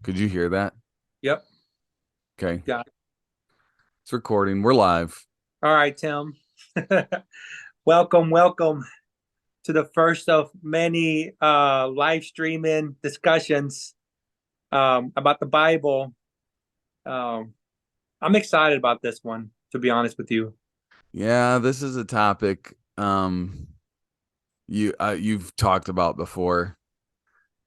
Could you hear that? Yep. Okay. Got it. It's recording. We're live. All right, Tim. Welcome to the first of many live streaming discussions about the Bible. Um, I'm excited about this one, to be honest with you. Yeah, this is a topic you've talked about before.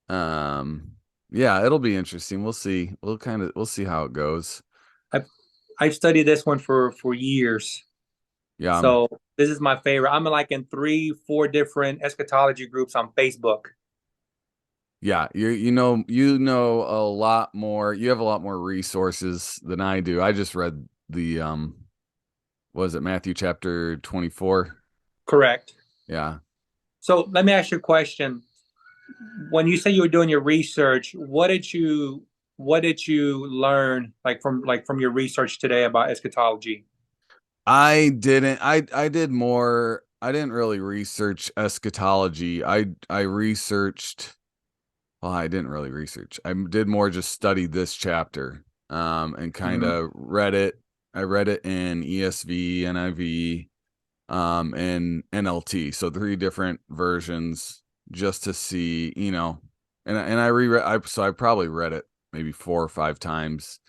Um yeah, it'll be interesting. We'll see. We'll see how it goes. I've I've studied this one for years, Yeah. so this is my favorite. I'm like in three, four different eschatology groups on Facebook. Yeah, you know a lot more. You have a lot more resources than I do. I just read the was it Matthew chapter 24? Correct. Yeah. So let me ask you a question. When you say you were doing your research, what did you learn like from your research today about eschatology? I did more. I didn't really research eschatology. I researched, well, I didn't really research. I did more just study this chapter and kind Mhm. of read it. I read it in ESV, NIV, and NLT. So three different versions just to see, and I reread I probably read it maybe 4 or 5 times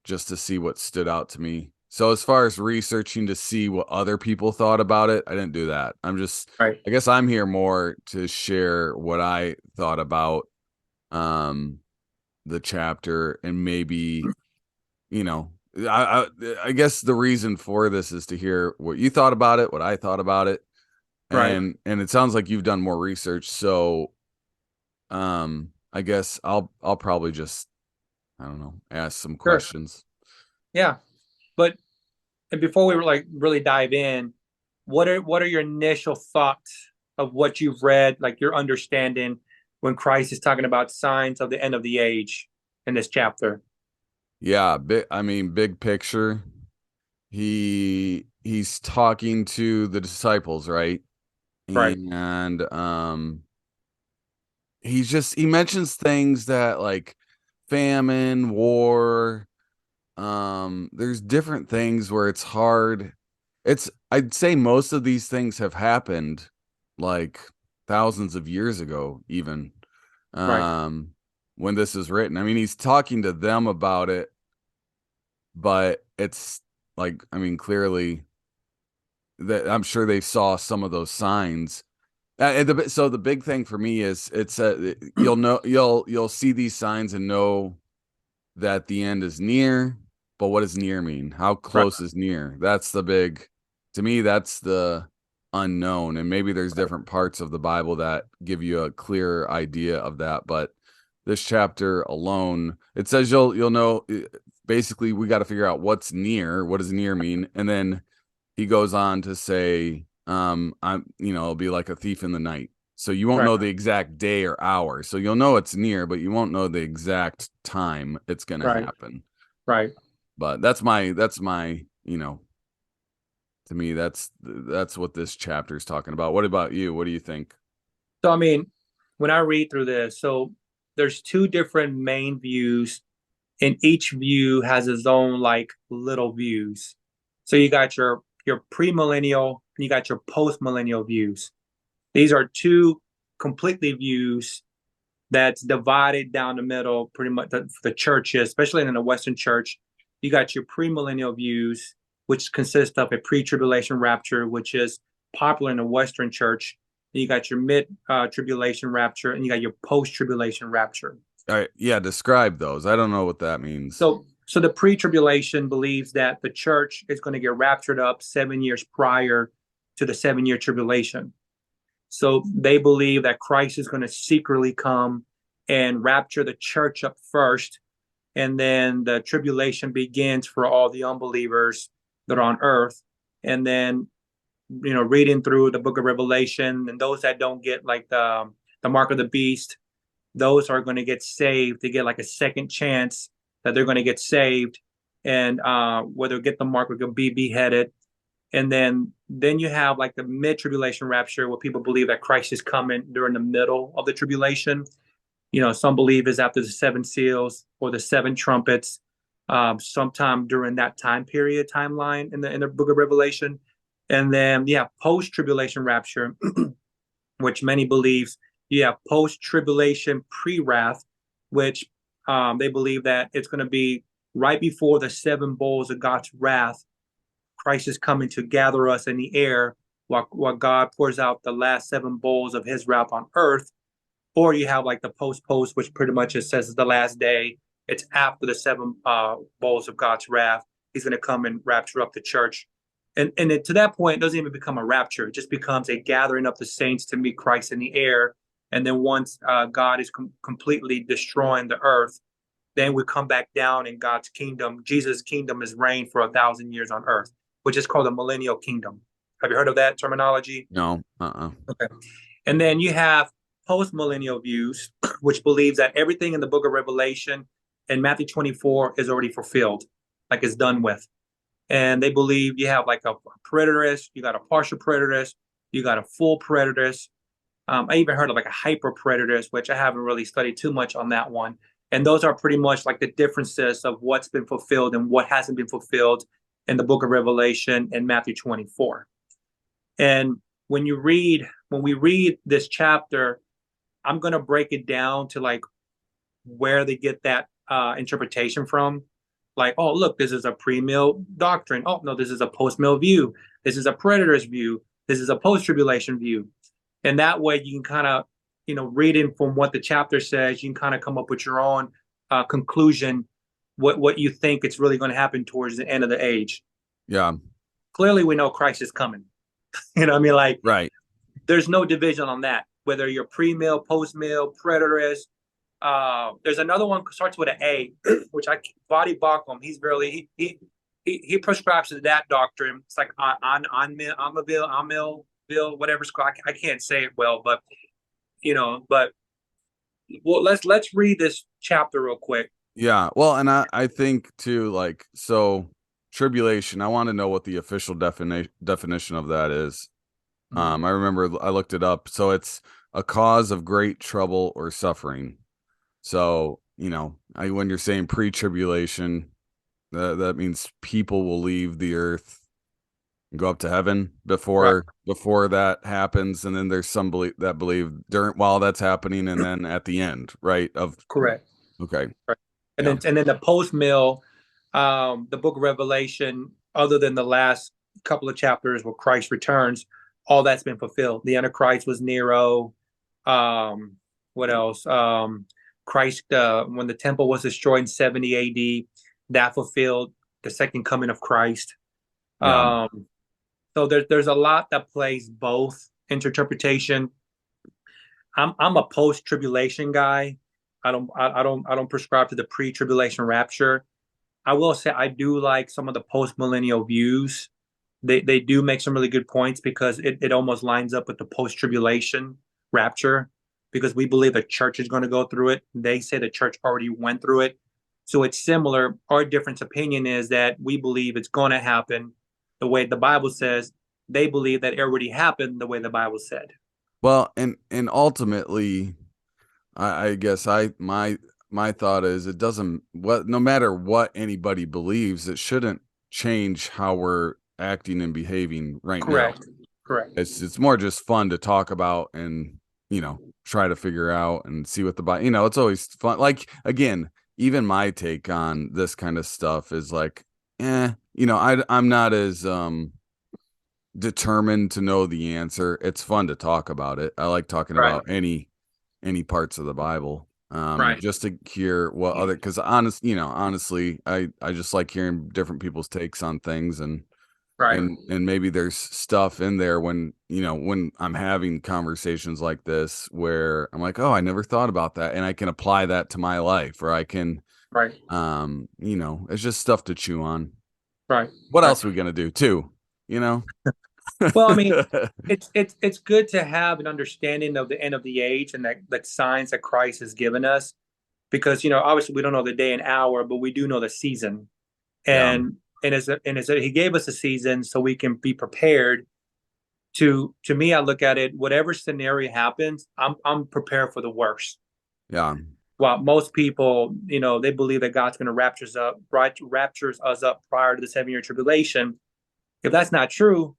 just to see what stood out to me. So as far as researching to see what other people thought about it, I didn't do that. Right. I guess I'm here more to share what I thought about um the chapter and maybe, you know, I guess the reason for this is to hear what you thought about it, what I thought about it. Right. And it sounds like you've done more research, so I guess I'll probably just, I don't know, ask some Sure. questions. Yeah. But and before we were like really dive in, what are your initial thoughts of what you've read, like your understanding when Christ is talking about signs of the end of the age in this chapter? Yeah, I mean, big picture. He's talking to the disciples, right? Right. And he mentions things that like famine, war, there's different things where it's hard. I'd say most of these things have happened like thousands of years ago even. Right. Um when this is written. I mean, he's talking to them about it, but it's like, I mean, clearly that I'm sure they saw some of those signs. So the big thing for me is you'll know, you'll see these signs and know that the end is near. But what does near mean? How Right. close is near? That's the big, to me, that's the unknown. And maybe there's Right. different parts of the Bible that give you a clearer idea of that. But this chapter alone, it says you'll know. Basically, we got to figure out what's near. What does near mean? And then he goes on to say, it'll be like a thief in the night. So you won't Right. know the exact day or hour. So you'll know it's near, but you won't know the exact time it's going to Right. happen. Right. But that's my, to me, that's what this chapter is talking about. What about you? What do you think? So I mean, when I read through this, so there's two different main views, and each view has its own like little views. So you got your premillennial and you got your post-millennial views. These are two completely views that's divided down the middle, pretty much the churches, especially in the Western church. You got your premillennial views, which consist of a pre-tribulation rapture, which is popular in the Western church. And you got your mid-tribulation rapture, and you got your post-tribulation rapture. All right, yeah, describe those. I don't know what that means. So the pre-tribulation believes that the church is going to get raptured up 7 years prior to the 7 year tribulation. So they believe that Christ is going to secretly come and rapture the church up first, and then the tribulation begins for all the unbelievers that are on earth. And then, reading through the book of Revelation, and those that don't get like the mark of the beast, those are going to get saved. They get like a second chance that they're going to get saved, and whether get the mark or be beheaded. And then you have like the mid tribulation rapture, where people believe that Christ is coming during the middle of the tribulation, Some believe is after the seven seals or the seven trumpets, sometime during that timeline in the book of Revelation. And then, yeah, post tribulation rapture, which many believes, yeah, post tribulation pre wrath, which they believe that it's going to be right before the seven bowls of God's wrath. Christ is coming to gather us in the air while God pours out the last seven bowls of his wrath on earth. Or you have like the post, which pretty much just says the last day. It's after the seven bowls of God's wrath. He's going to come and rapture up the church. And to that point, it doesn't even become a rapture. It just becomes a gathering of the saints to meet Christ in the air. And then once God is completely destroying the earth, then we come back down in God's kingdom. Jesus' kingdom is reign for 1,000 years on earth, which is called the millennial kingdom. Have you heard of that terminology? No. Okay. And then you have post-millennial views, which believes that everything in the book of Revelation and Matthew 24 is already fulfilled, like it's done with. And they believe you have like a preterist, you got a partial preterist, you got a full preterist. I even heard of like a hyper preterist, which I haven't really studied too much on that one. And those are pretty much like the differences of what's been fulfilled and what hasn't been fulfilled in the book of Revelation and Matthew 24. And when we read this chapter, I'm going to break it down to like where they get that interpretation from. Like, oh, look, this is a pre-mill doctrine. Oh, no, this is a post-mill view. This is a preterist view. This is a post-tribulation view. And that way you can kind of, reading from what the chapter says, you can kind of come up with your own conclusion, what you think it's really going to happen towards the end of the age. Yeah. Clearly, we know Christ is coming. You know what I mean? Like, Right. there's no division on that, whether you're pre-mill, post-mill, preterist. There's another one starts with an A, which Body Bacham. He's barely he prescribes to that doctrine. It's like Amil, whatever. I can't say it well, but well, let's read this chapter real quick. Yeah. Well, and I think too, like, so tribulation, I want to know what the official definition of that is. I remember I looked it up. So it's a cause of great trouble or suffering. So, when you're saying pre-tribulation, that means people will leave the earth and go up to heaven before that happens, and then there's some that believe while that's happening, and then at the end, right? Correct. Okay. Right. And Yeah. then the post-mill, the book of Revelation, other than the last couple of chapters where Christ returns, all that's been fulfilled. The Antichrist was Nero. What else? Christ, when the temple was destroyed in 70 AD, that fulfilled the second coming of Christ. Yeah. So there's a lot that plays both interpretation. I'm a post-tribulation guy. I don't prescribe to the pre-tribulation rapture. I will say I do like some of the post-millennial views. They do make some really good points because it almost lines up with the post-tribulation rapture, because we believe the church is going to go through it. They say the church already went through it. So it's similar. Our difference opinion is that we believe it's going to happen the way the Bible says. They believe that it already happened the way the Bible said. Well, and ultimately, I guess my thought is it doesn't, no matter what anybody believes, it shouldn't change how we're acting and behaving right now. Correct. It's more just fun to talk about and try to figure out and see what the Bible. It's always fun. Like, again, even my take on this kind of stuff is like, I'm not as determined to know the answer. It's fun to talk about it. I like talking about any parts of the Bible. Just to hear what other, because honestly, I just like hearing different people's takes on things, and maybe there's stuff in there when I'm having conversations like this where I'm like, oh, I never thought about that, and I can apply that to my life, or I can it's just stuff to chew on. What else are we gonna do too? Well, I mean, it's good to have an understanding of the end of the age and that signs that Christ has given us, because obviously we don't know the day and hour, but we do know the season, and he gave us a season so we can be prepared. To me, I look at it, whatever scenario happens, I'm prepared for the worst. Yeah. While most people, they believe that God's going to raptures us up prior to the 7 year tribulation. If that's not true,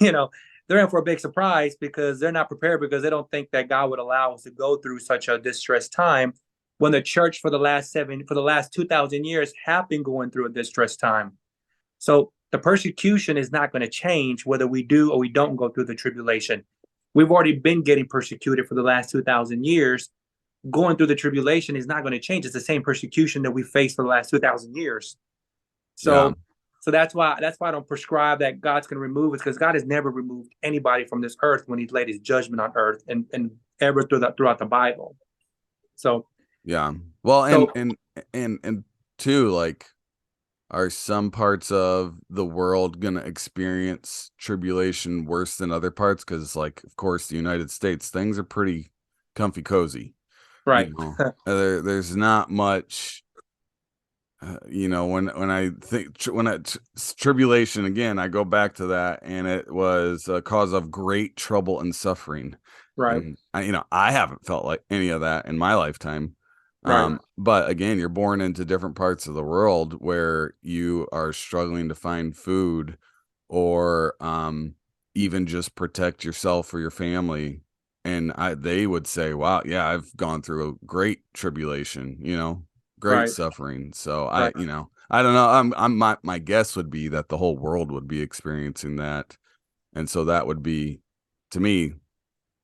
you know, they're in for a big surprise because they're not prepared because they don't think that God would allow us to go through such a distressed time when the church for the last 2,000 years have been going through a distressed time. So the persecution is not going to change whether we do or we don't go through the tribulation. We've already been getting persecuted for the last 2,000 years. Going through the tribulation is not going to change. It's the same persecution that we faced for the last 2,000 years. Yeah. So that's why I don't prescribe that God's going to remove it, because God has never removed anybody from this earth when He's laid His judgment on earth and ever throughout the Bible. So Yeah. Well, so and two, like, are some parts of the world gonna experience tribulation worse than other parts? Because, like, of course, the United States, things are pretty comfy cozy. right, There's not much. When I think tribulation again, I go back to that, and it was a cause of great trouble and suffering. right, And I haven't felt like any of that in my lifetime. right, But again, you're born into different parts of the world where you are struggling to find food, or even just protect yourself or your family. And they would say, wow, yeah, I've gone through a great tribulation, great right, suffering. So right, I don't know. My guess would be that the whole world would be experiencing that. And so that would be, to me,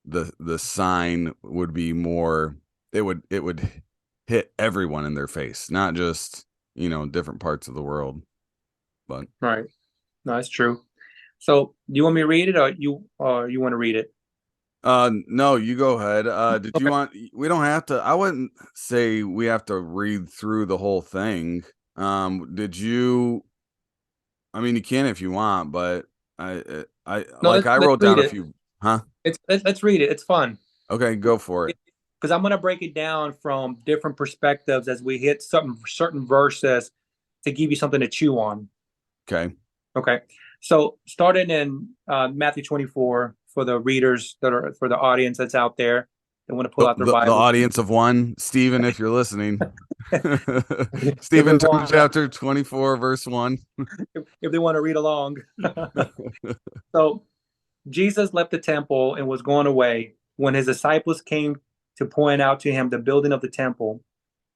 the sign would be more, it would hit everyone in their face, not just, different parts of the world. But right. No, that's true. So do you want me to read it, or you want to read it? no, you go ahead. Did you Okay. want, we don't have to, I wouldn't say we have to read through the whole thing. Did you, I mean, you can if you want, but No, I let's wrote read down a it. few, huh? Let's read it. It's fun. Okay, go for it. Because I'm going to break it down from different perspectives as we hit certain verses to give you something to chew on. Okay. Okay. So starting in Matthew 24, for the readers for the audience that's out there that want to pull out their The Bibles. audience of one, Stephen, if you're listening. if they Stephen, turn to want, chapter 24, verse 1. if they want to read along. So Jesus left the temple and was going away when his disciples came to point out to him the building of the temple.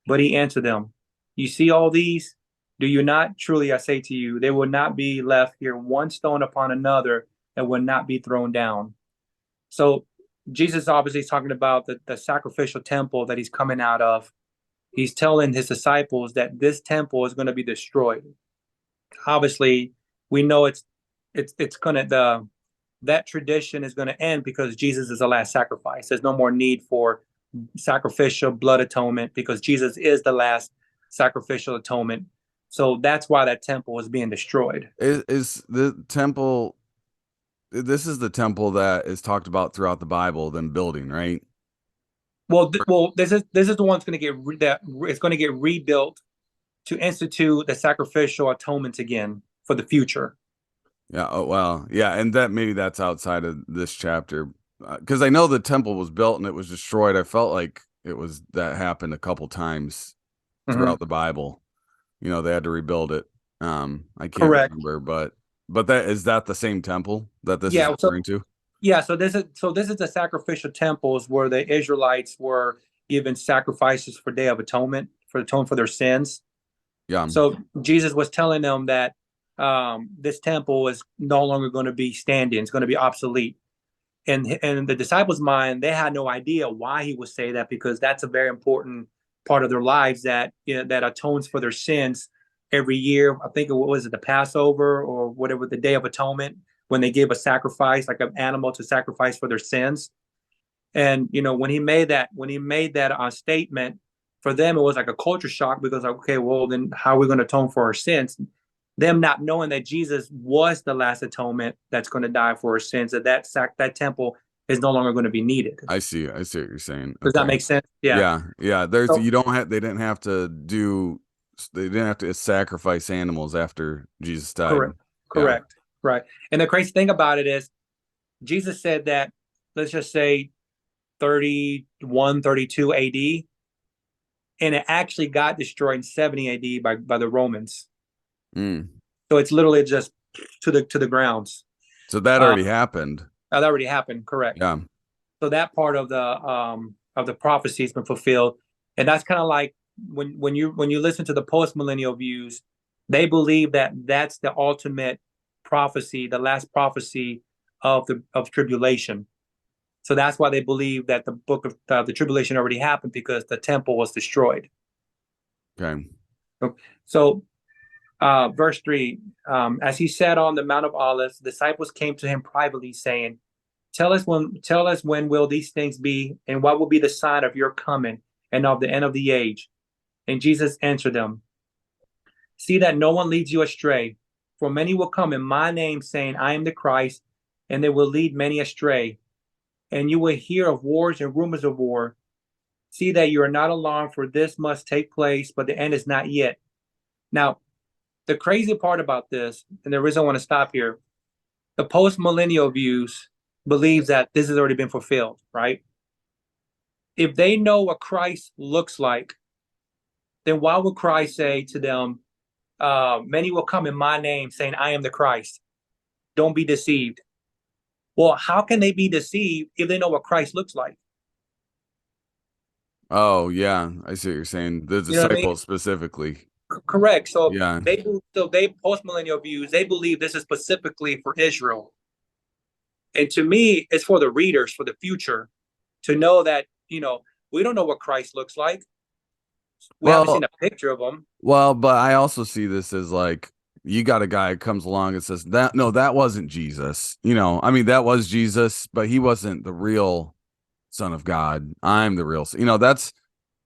But he answered them, "You see all these? Do you not? Truly I say to you, there will not be left here one stone upon another that will not be thrown down." So Jesus obviously is talking about the sacrificial temple that he's coming out of. He's telling his disciples that this temple is going to be destroyed. Obviously, we know it's gonna the that tradition is going to end because Jesus is the last sacrifice. There's no more need for sacrificial blood atonement because Jesus is the last sacrificial atonement. So that's why that temple is being destroyed. Is the temple, this is the temple that is talked about throughout the Bible, then building, right? Well, this is the one that's going to that it's going to get rebuilt to institute the sacrificial atonement again for the future. Yeah. Oh, well, yeah. And that, maybe that's outside of this chapter. Because I know the temple was built and it was destroyed. I felt like that happened a couple times Mm-hmm. throughout the Bible. They had to rebuild it. I can't Correct. remember, but that the same temple that this is Yeah. referring to? Yeah. So this is the sacrificial temples where the Israelites were given sacrifices for Day of Atonement for atone for their sins. Yeah. So Jesus was telling them that this temple is no longer going to be standing; it's going to be obsolete. And the disciples' mind, they had no idea why he would say that, because that's a very important part of their lives that that atones for their sins every year. I think, what was it, the Passover or whatever, the Day of Atonement, when they give a sacrifice, like an animal to sacrifice for their sins. And when he made that statement, for them it was like a culture shock, because like, okay, well then how are we going to atone for our sins? Them not knowing that Jesus was the last atonement that's going to die for our sins, that temple is no longer going to be needed. I see what you're saying. Does that Okay. make sense? Yeah. Yeah. Yeah. So They didn't have to sacrifice animals after Jesus died. correct, Yeah. correct, right. And the crazy thing about it is, Jesus said that, let's just say 31, 32 AD, and it actually got destroyed in 70 AD by the Romans. Mm. So it's literally just to the grounds. So that Uh, already happened. that already happened, correct? Yeah. So that part of the prophecy has been fulfilled, and that's kind of like when you listen to the post-millennial views, they believe that that's the ultimate prophecy, the last prophecy of tribulation. So that's why they believe that the book of the tribulation already happened because the temple was destroyed. Okay. So, verse 3, as he sat on the Mount of Olives, the disciples came to him privately, saying, Tell us when will these things be, and what will be the sign of your coming and of the end of the age? And Jesus answered them, See that no one leads you astray, for many will come in my name, saying, I am the Christ, and they will lead many astray. And you will hear of wars and rumors of war. See that you are not alarmed, for this must take place, but the end is not yet. Now, the crazy part about this, and the reason I want to stop here, the post-millennial views believes that this has already been fulfilled, right? If they know what Christ looks like, then why would Christ say to them, many will come in my name saying, I am the Christ. Don't be deceived. Well, how can they be deceived if they know what Christ looks like? Oh, yeah. I see what you're saying. The You know what I mean? disciples specifically. Correct. So Yeah. they post-millennial views, they believe this is specifically for Israel. And to me, it's for the readers for the future to know that, we don't know what Christ looks like. We haven't seen Well, a picture of him. but I also see this as like you got a guy who comes along and says that no, that wasn't Jesus. I mean that was Jesus, but he wasn't the real Son of God. I'm the real. That's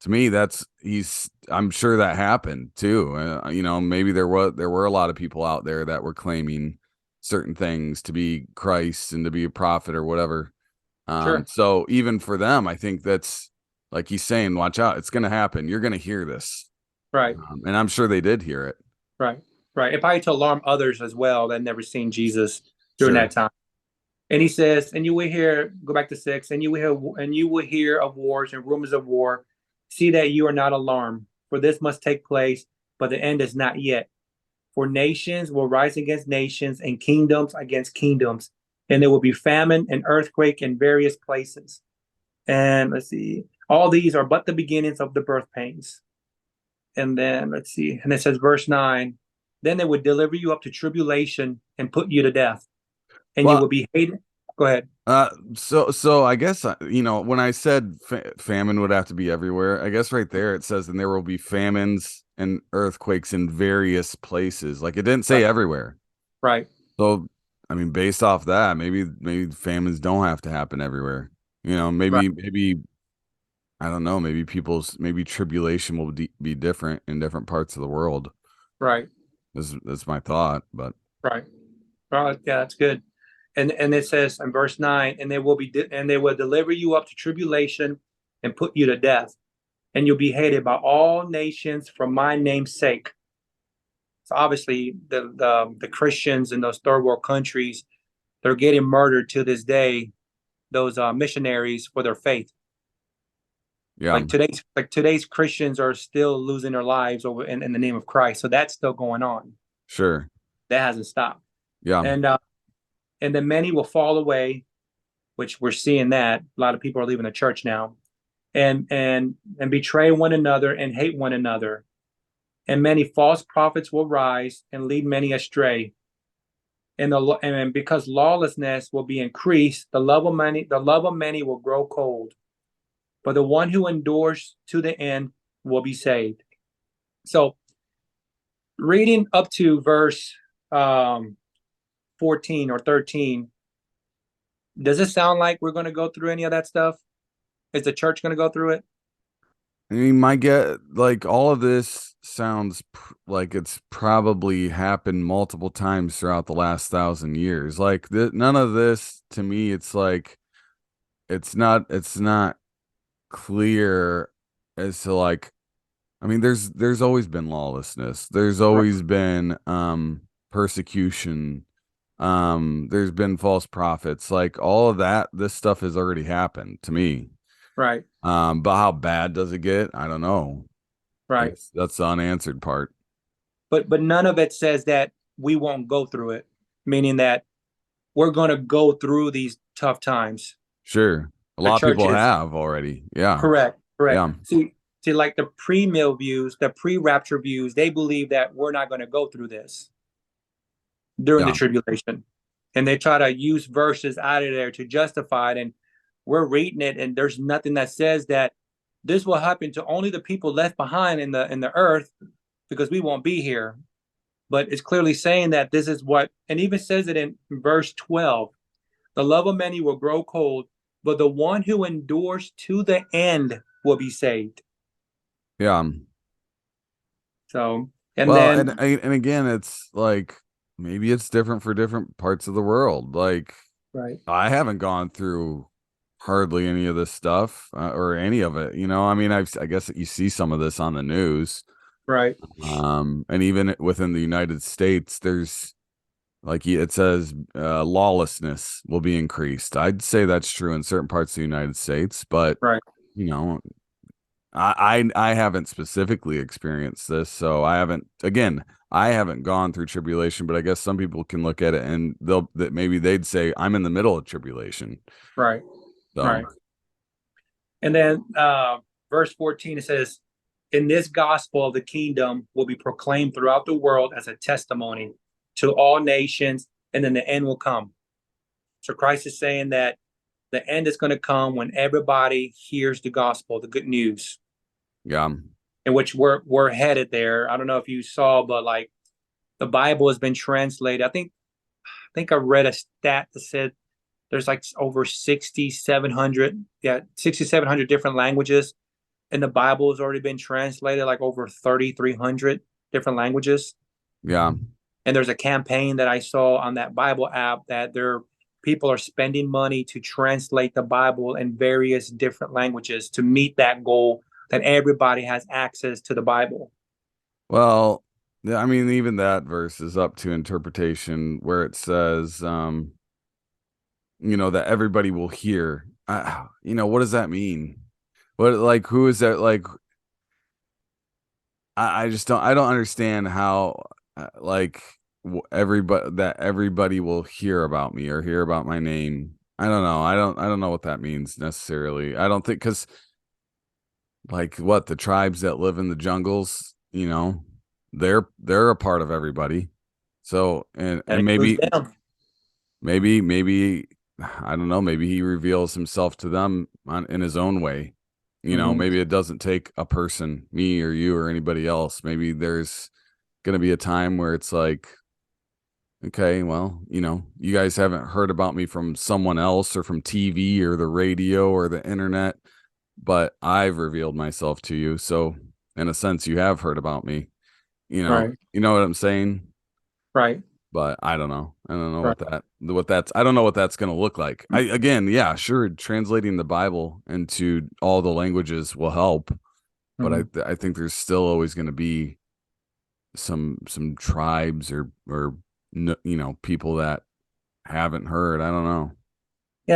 to me. That's he's. I'm sure that happened too. Maybe there were a lot of people out there that were claiming certain things to be Christ and to be a prophet or whatever. Sure. So even for them, I think that's like he's saying, watch out, it's going to happen. You're going to hear this. Right. And I'm sure they did hear it. Right. Right. And probably to alarm others as well that never seen Jesus during Sure. that time. And he says, and you will hear, go back to 6, and you will hear of wars and rumors of war. See that you are not alarmed, for this must take place, but the end is not yet. For nations will rise against nations and kingdoms against kingdoms, and there will be famine and earthquake in various places. And let's see, all these are but the beginnings of the birth pains. And then let's see, and it says, verse 9, then they would deliver you up to tribulation and put you to death, and you Well, will be hated. Go ahead. so I guess when I said famine would have to be everywhere, I guess right there it says, and there will be famines and earthquakes in various places. Like it didn't say Right. everywhere. Right. So I mean, based off that, maybe famines don't have to happen everywhere. Right. Maybe I don't know. Maybe tribulation will be different in different parts of the world. Right. That's my thought, but Right. Right. Yeah, that's good. And it says in verse 9, and they will deliver you up to tribulation and put you to death, and you'll be hated by all nations for my name's sake. So obviously the Christians in those third world countries, they're getting murdered to this day, those missionaries for their faith. yeah, Like today's Christians are still losing their lives over in the name of Christ. So that's still going on. sure, That hasn't stopped. yeah, And then many will fall away, which we're seeing that a lot of people are leaving the church now, and betray one another and hate one another. And many false prophets will rise and lead many astray. And because lawlessness will be increased, the love of many will grow cold. But the one who endures to the end will be saved. So reading up to verse 14 or 13, does it sound like we're going to go through any of that stuff? Is the church going to go through it? I mean, my get like all of this sounds like it's probably happened multiple times throughout the last 1,000 years. Like none of this to me, it's like it's not clear as to like. I mean, there's always been lawlessness. There's Right. always been persecution. There's been false prophets. Like all of that, this stuff has already happened to me. Right. But how bad does it get? I don't know. Right. That's the unanswered part. But none of it says that we won't go through it, meaning that we're going to go through these tough times. Sure. A The lot of people churches. have already. Yeah. Correct. Correct. Yeah. See, like the pre-mill views, the pre-rapture views, they believe that we're not going to go through this during the Yeah. tribulation. And they try to use verses out of there to justify it. And we're reading it, and there's nothing that says that this will happen to only the people left behind in the earth because we won't be here. But it's clearly saying that this is what, and even says it in verse 12, the love of many will grow cold, but the one who endures to the end will be saved. Yeah. So, and Well, then, and again, it's like maybe it's different for different parts of the world. Like right, I haven't gone through hardly any of this stuff or any of it. I mean, I guess that you see some of this on the news. right, And even within the United States, there's like it says lawlessness will be increased. I'd say that's true in certain parts of the United States, but right. you know, I haven't specifically experienced this, so I haven't gone through tribulation, but I guess some people can look at it and maybe they'd say I'm in the middle of tribulation. Right. So Right. And then verse 14, it says, in this gospel of the kingdom will be proclaimed throughout the world as a testimony to all nations, and then the end will come. So Christ is saying that the end is going to come when everybody hears the gospel, the good news, yeah, in which we're headed there. I don't know if you saw, but like the Bible has been translated. I think I read a stat that said there's like over 6,700, yeah, 6,700 different languages, and the Bible has already been translated like over 3,300 different languages. yeah. And there's a campaign that I saw on that Bible app that there people are spending money to translate the Bible in various different languages to meet that goal that everybody has access to the Bible. Well, yeah, I mean, even that verse is up to interpretation where it says, that everybody will hear. What does that mean? What, like, who is that? Like, I just I don't understand how, like, everybody will hear about me or hear about my name. I don't know. I don't know what that means necessarily. I don't think because, like, what the tribes that live in the jungles, they're a part of everybody. So That and includes maybe them. maybe I don't know, maybe he reveals himself to them in his own way. Mm-hmm. Maybe it doesn't take a person, me or you or anybody else. Maybe there's going to be a time where it's like, okay, well, you guys haven't heard about me from someone else or from TV or the radio or the internet, but I've revealed myself to you. So in a sense, you have heard about me. Right, You know what I'm saying? right, But I don't know. I don't know right. I don't know what that's going to look like. Again, yeah, sure, translating the Bible into all the languages will help, but Mm-hmm. I think there's still always going to be some tribes or people that haven't heard. I don't know.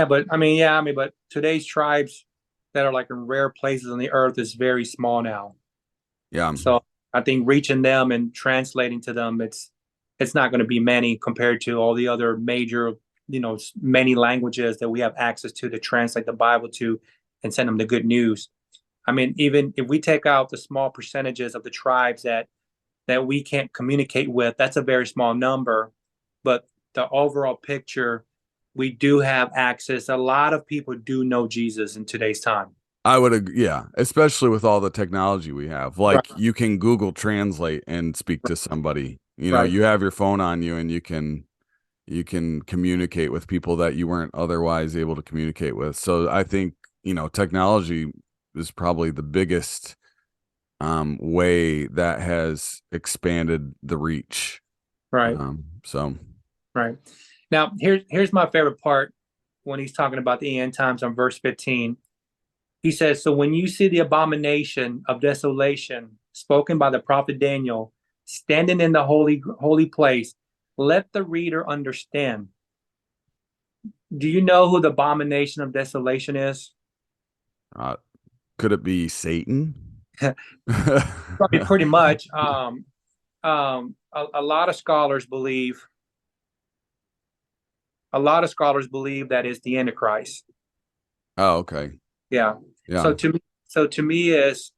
But today's tribes that are like in rare places on the earth is very small now. Yeah. So I think reaching them and translating to them, it's not going to be many compared to all the other major, many languages that we have access to translate the Bible to and send them the good news. I mean, even if we take out the small percentages of the tribes that we can't communicate with, that's a very small number. But the overall picture, we do have access. A lot of people do know Jesus in today's time. I would agree. Yeah, especially with all the technology we have. Right, Like you can Google Translate and speak to somebody. right, You have your phone on you and you can communicate with people that you weren't otherwise able to communicate with. So I think, technology is probably the biggest way that has expanded the reach. right, So right. Now, here's my favorite part when he's talking about the end times on verse 15. He says, so when you see the abomination of desolation spoken by the prophet Daniel standing in the holy place, let the reader understand. Do you know who the abomination of desolation is? Uh, could it be Satan? Probably pretty much. A lot of scholars believe, that is the Antichrist. Oh, okay. Yeah. Yeah. So to me is,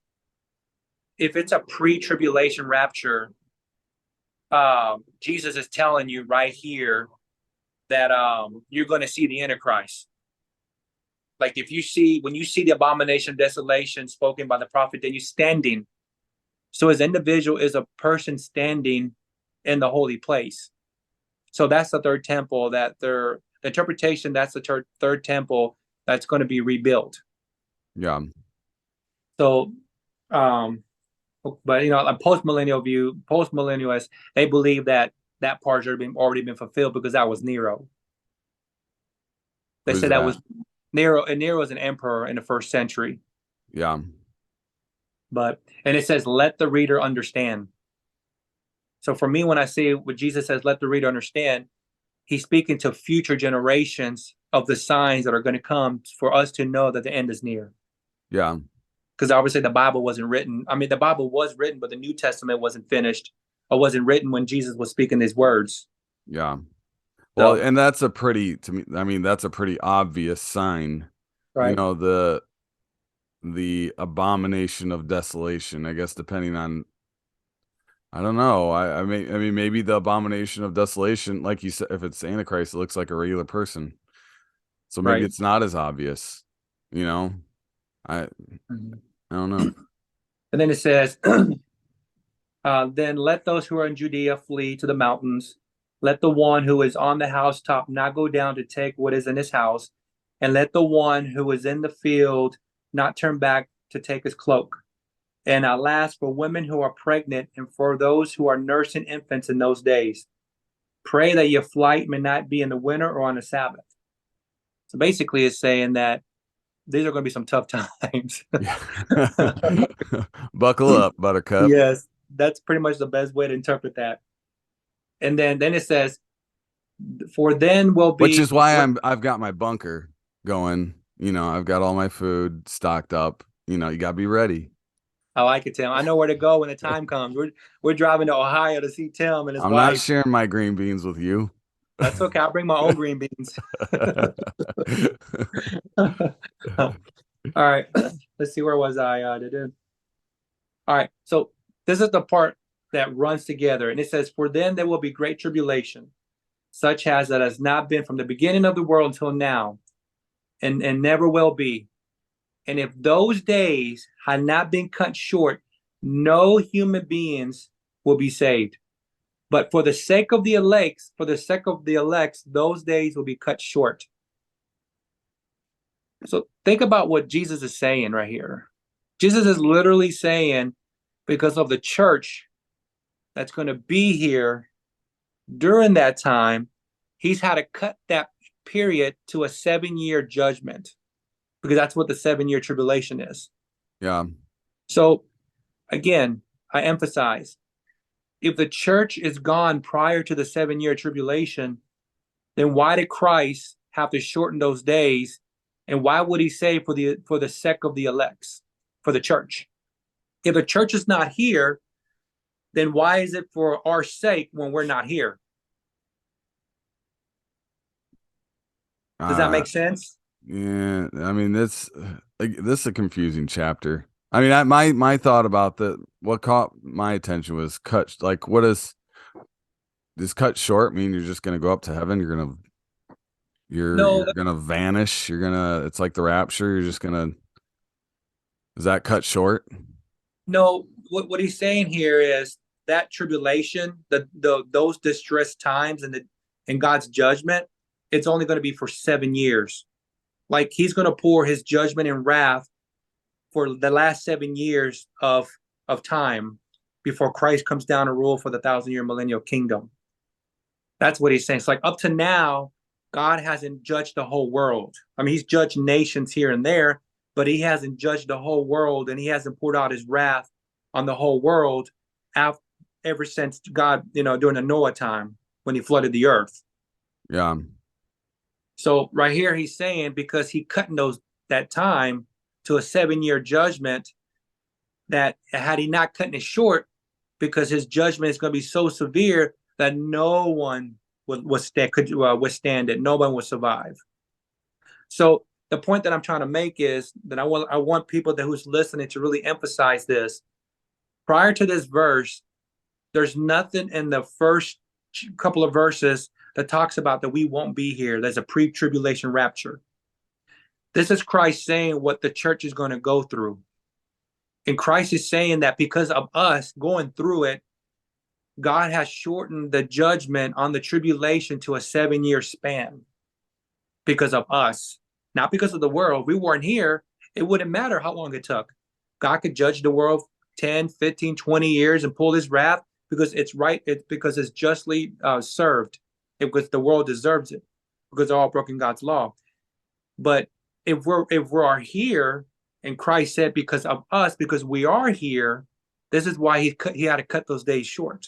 if it's a pre-tribulation rapture, Jesus is telling you right here that you're going to see the Antichrist. Like, when you see the abomination of desolation spoken by the prophet, then you're standing. So as individual is a person standing in the holy place. So that's the third temple, the interpretation, that's the third temple that's going to be rebuilt. Yeah. So, um, but a post-millennialists, they believe that that part's already been fulfilled, because that was Nero. They Who's said that that? was Nero, and Nero was an emperor in the first century. Yeah. And it says, "Let the reader understand." So for me, when I see what Jesus says, "Let the reader understand," he's speaking to future generations of the signs that are going to come for us to know that the end is near. Yeah. Because obviously the Bible wasn't written. I mean, the Bible was written, but the New Testament wasn't finished, or wasn't written when Jesus was speaking these words. Yeah. Well, So, and that's a pretty, to me, I mean, that's a pretty obvious sign. You right. know, the abomination of desolation, I guess, depending on, I don't know. I mean, maybe the abomination of desolation, like you said, if it's Antichrist, it looks like a regular person. So maybe Right. it's not as obvious, you know? I Mhm. I don't know. And then it says, then let those who are in Judea flee to the mountains. Let the one who is on the housetop not go down to take what is in his house. And let the one who is in the field not turn back to take his cloak. And alas, for women who are pregnant and for those who are nursing infants in those days, pray that your flight may not be in the winter or on the Sabbath. So basically, it's saying that these are going to be some tough times. Yeah. Buckle up, buttercup. Yes, that's pretty much the best way to interpret that. And then it says, "For then will Which be is why great." I've got my bunker going. You know, I've got all my food stocked up. You know, you gotta be ready. I like it, Tim. I know where to go when the time comes. We're driving to Ohio to see Tim and his I'm not wife. sharing my green beans with you. That's okay. I'll bring my own green beans. All right. Let's see. Where was I? All right. So this is the part that runs together. And it says, "For then there will be great tribulation, such as that has not been from the beginning of the world until now, and never will be. And if those days had not been cut short, no human beings will be saved. But for the sake of the elects, those days will be cut short." So think about what Jesus is saying right here. Jesus is literally saying, because of the church that's going to be here during that time, he's had to cut that period to a 7-year judgment, because that's what the 7-year tribulation is. Yeah. So again, I emphasize, if the church is gone prior to the 7-year tribulation, then why did Christ have to shorten those days? And why would he say for the sake of the elects, for the church? If the church is not here, then why is it for our sake when we're not here? Does that Uh make sense? yeah, I mean this is a confusing chapter. I mean, my thought about what caught my attention was what does cut short mean you're just gonna go up to heaven? No, You're gonna vanish. It's like the rapture. Is that cut short? no. What he's saying here is that tribulation, those distressed times, and God's judgment, it's only going to be for 7 years. Like, he's going to pour his judgment and wrath for the last 7 years of time before Christ comes down to rule for the 1,000-year millennial kingdom. That's what he's saying. It's like, up to now, God hasn't judged the whole world. I mean, he's judged nations here and there, but he hasn't judged the whole world, and he hasn't poured out his wrath on the whole world ever since God, during the Noah time when he flooded the earth. Yeah. So right here, he's saying, because he cut in that time to a 7-year judgment, that had he not cut it short, because his judgment is going to be so severe that no one could withstand it. No one would survive. So the point that I'm trying to make is that I want people who's listening to really emphasize this. Prior to this verse, there's nothing in the first couple of verses that talks about that we won't be here. There's a pre-tribulation rapture. This is Christ saying what the church is going to go through. And Christ is saying that because of us going through it, God has shortened the judgment on the tribulation to a 7-year span because of us, not because of the world. We weren't here. It wouldn't matter how long it took. God could judge the world 10, 15, 20 years and pull his wrath because it's right. It's because it's justly served. Because the world deserves it, because they're all broken God's law. But if we're here, and Christ said because of us, because we are here, this is why he had to cut those days short.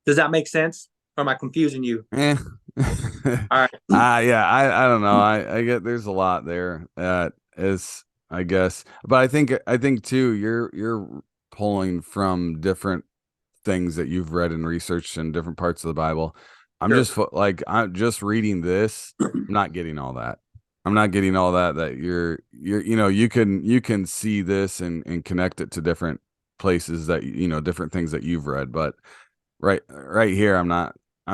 Does that make sense? Or am I confusing you? All right. Yeah, I don't know. I get there's a lot there that is, I guess, but I think too, you're pulling from different things that you've read and researched in different parts of the Bible. I'm Sure. just like, I'm just reading this. I'm not getting all that. I'm not getting all that you're you can see this and connect it to different places that different things that you've read, but right here I'm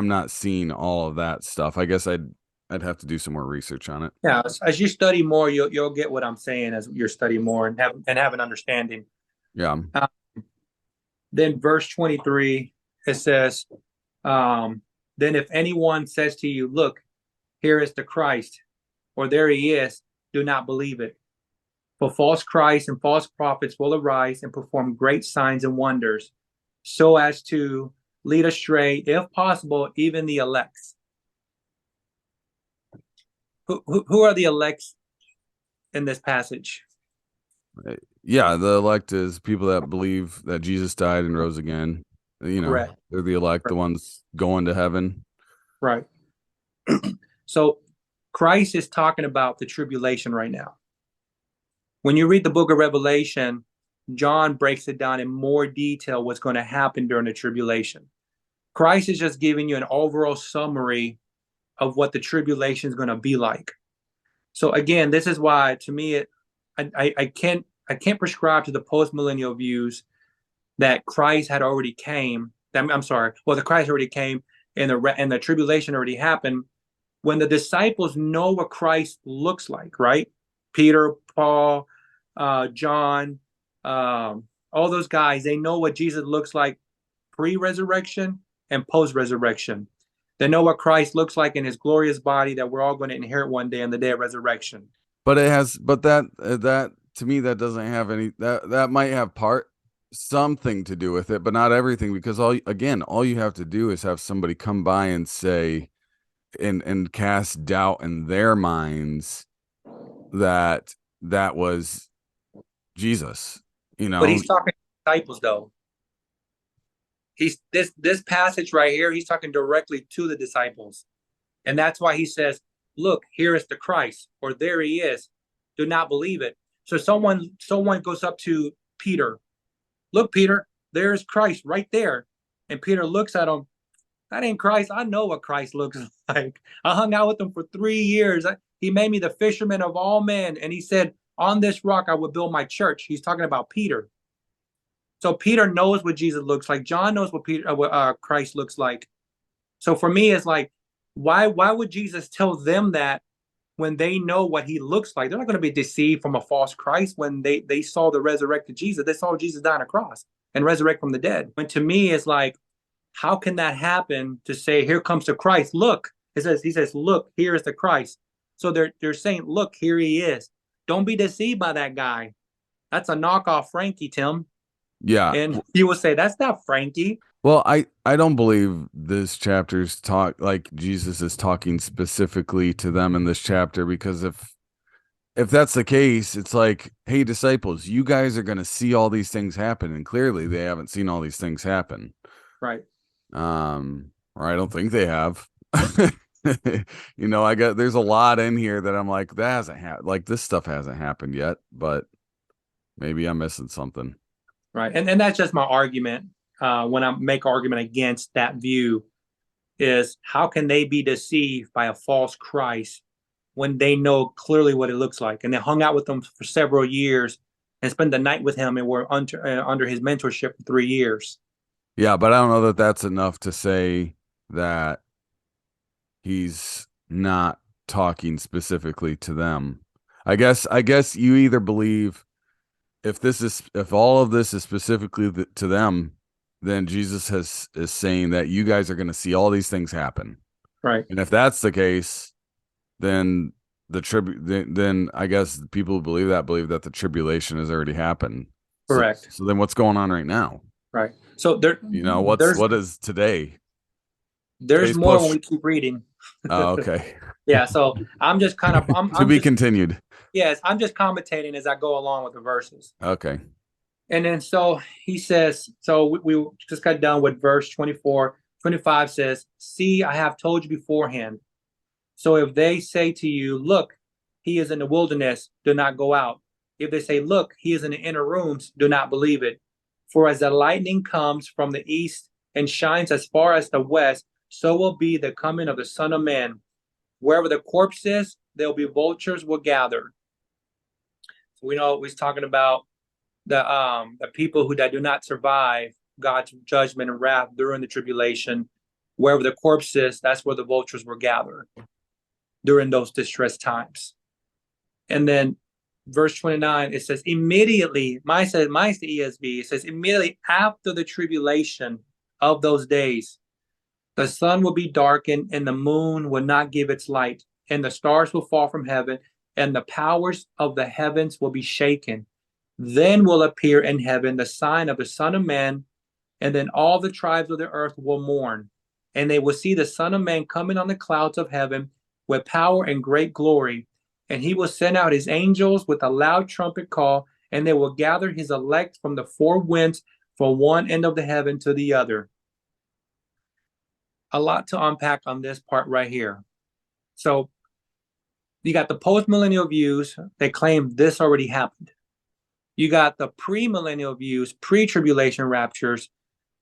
not seeing all of that stuff. I guess I'd have to do some more research on it. Yeah, as you study more, you'll get what I'm saying as you study more and have an understanding. Yeah. Then verse 23, it says, then if anyone says to you, look, here is the Christ, or there he is, do not believe it. For false Christs and false prophets will arise and perform great signs and wonders, so as to lead astray, if possible, even the elect. Who are the elect in this passage? Yeah, the elect is people that believe that Jesus died and rose again. Correct. They're the elect, the ones going to heaven. Right. So Christ is talking about the tribulation right now. When you read the book of Revelation, John breaks it down in more detail what's going to happen during the tribulation. Christ is just giving you an overall summary of what the tribulation is going to be like. So again, this is why, to me, I can't prescribe to the post-millennial views that Christ had already came. I'm sorry. Well, the Christ already came, and the tribulation already happened. When the disciples know what Christ looks like, right? Peter, Paul, John, all those guys, they know what Jesus looks like pre-resurrection and post-resurrection. They know what Christ looks like in his glorious body that we're all going to inherit one day on the day of resurrection. But that to me, that doesn't have any, that might have something to do with it, but not everything, because all you have to do is have somebody come by and say, and cast doubt in their minds that was Jesus, But he's talking to disciples, though. He's this passage right here, he's talking directly to the disciples. And that's why he says, look, here is the Christ, or there he is. Do not believe it. So someone goes up to Peter. Look, Peter, there's Christ right there. And Peter looks at him. That ain't Christ. I know what Christ looks like. I hung out with him for 3 years. He made me the fisherman of all men. And he said, on this rock, I will build my church. He's talking about Peter. So Peter knows what Jesus looks like. John knows what Christ looks like. So for me, it's like, why would Jesus tell them that when they know what he looks like? They're not going to be deceived from a false Christ when they saw the resurrected Jesus. They saw Jesus die on a cross and resurrect from the dead. And to me, it's like, how can that happen to say, here comes the Christ? Look, he says, look, here is the Christ. So they're saying, look, here he is. Don't be deceived by that guy. That's a knockoff Frankie, Tim. Yeah. And you will say, that's not Frankie. Well, I don't believe this chapter's like Jesus is talking specifically to them in this chapter, because if that's the case, it's like, hey, disciples, you guys are going to see all these things happen, and clearly they haven't seen all these things happen. Right. Or I don't think they have. I got there's a lot in here that I'm like, that hasn't happened. Like this stuff hasn't happened yet, but maybe I'm missing something. Right. And that's just my argument. When I make argument against that view, is how can they be deceived by a false Christ when they know clearly what it looks like? And they hung out with him for several years and spent the night with him and were under his mentorship for 3 years. Yeah, but I don't know that that's enough to say that he's not talking specifically to them. I guess you either believe if all of this is specifically to them, then Jesus is saying that you guys are going to see all these things happen. Right. And if that's the case, then then I guess people who believe that the tribulation has already happened. Correct. So then what's going on right now? Right. So What is today? there's Today's more when post. we keep reading. Oh, okay. Yeah. So I'm just kind of To be continued. yes, I'm just commentating as I go along with the verses. Okay. And then so he says, so we just got done with verse 24. 25 says, "See, I have told you beforehand. So if they say to you, look, he is in the wilderness, do not go out. If they say, look, he is in the inner rooms, do not believe it. For as the lightning comes from the east and shines as far as the west, so will be the coming of the Son of Man. Wherever the corpse is, there will be vultures will gather." So we know he's talking about the people that do not survive God's judgment and wrath during the tribulation. Wherever the corpse is, that's where the vultures will gather during those distress times. And then verse 29, it says, immediately, mine's the ESV, it says, immediately after the tribulation of those days, the sun will be darkened and the moon will not give its light, and the stars will fall from heaven, and the powers of the heavens will be shaken. Then will appear in heaven the sign of the Son of Man, and then all the tribes of the earth will mourn, and they will see the Son of Man coming on the clouds of heaven with power and great glory. And he will send out his angels with a loud trumpet call, and they will gather his elect from the four winds, from one end of the heaven to the other. A lot to unpack on this part right here. So you got the post-millennial views. They claim this already happened. You got the pre-millennial views, pre-tribulation raptures,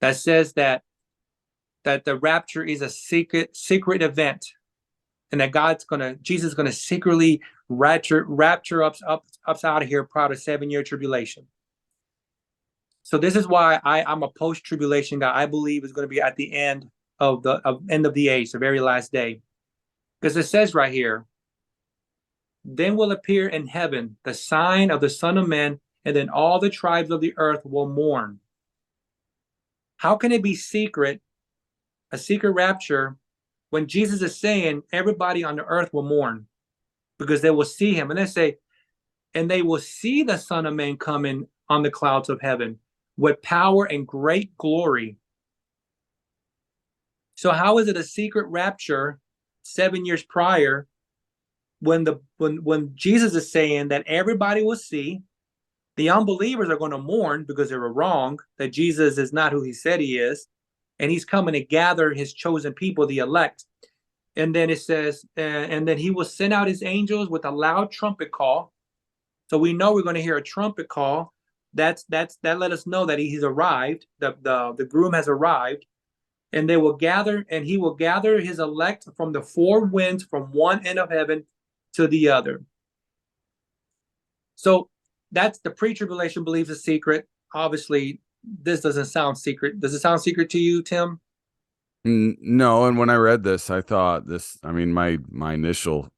that says that the rapture is a secret event, and that Jesus is gonna secretly rapture us out of here prior to 7-year tribulation. So this is why I'm a post-tribulation guy. I believe it's going to be at the end of the age, the very last day, because it says right here, then will appear in heaven the sign of the Son of Man, and then all the tribes of the earth will mourn. How can it be secret, a secret rapture, when Jesus is saying everybody on the earth will mourn because they will see him? And they say, and they will see the Son of Man coming on the clouds of heaven with power and great glory. So how is it a secret rapture 7 years prior when Jesus is saying that everybody will see? The unbelievers are going to mourn because they were wrong, that Jesus is not who he said he is, and he's coming to gather his chosen people, the elect. And then it says, and then he will send out his angels with a loud trumpet call. So we know we're going to hear a trumpet call. That let us know that he's arrived. The groom has arrived, and they will gather, and he will gather his elect from the four winds, from one end of heaven to the other. So that's the pre-tribulation believes is secret. Obviously, this doesn't sound secret. Does it sound secret to you, Tim? No, and when I read this, I thought this. I mean, my initial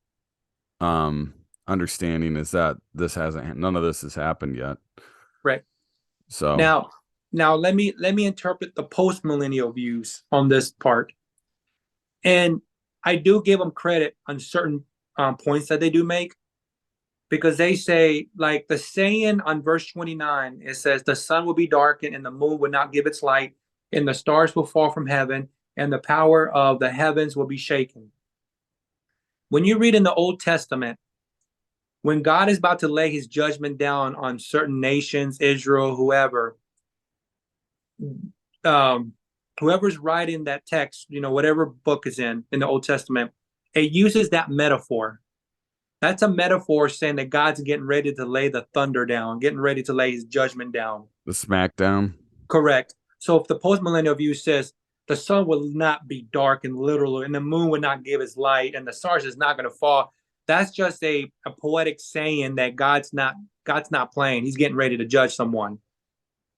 understanding is that none of this has happened yet. Right. So now let me interpret the post-millennial views on this part, and I do give them credit on certain points that they do make, because they say, like the saying on verse 29, it says the sun will be darkened and the moon will not give its light, and the stars will fall from heaven, and the power of the heavens will be shaken. When you read in the Old Testament, when God is about to lay his judgment down on certain nations, Israel, whoever's writing that text, whatever book is in the Old Testament, It uses that metaphor. That's a metaphor saying that God's getting ready to lay the thunder down, getting ready to lay his judgment down. The smackdown. Correct. So if the post-millennial view says the sun will not be dark and literal, and the moon will not give its light, and the stars is not going to fall, that's just a poetic saying that God's not playing. He's getting ready to judge someone,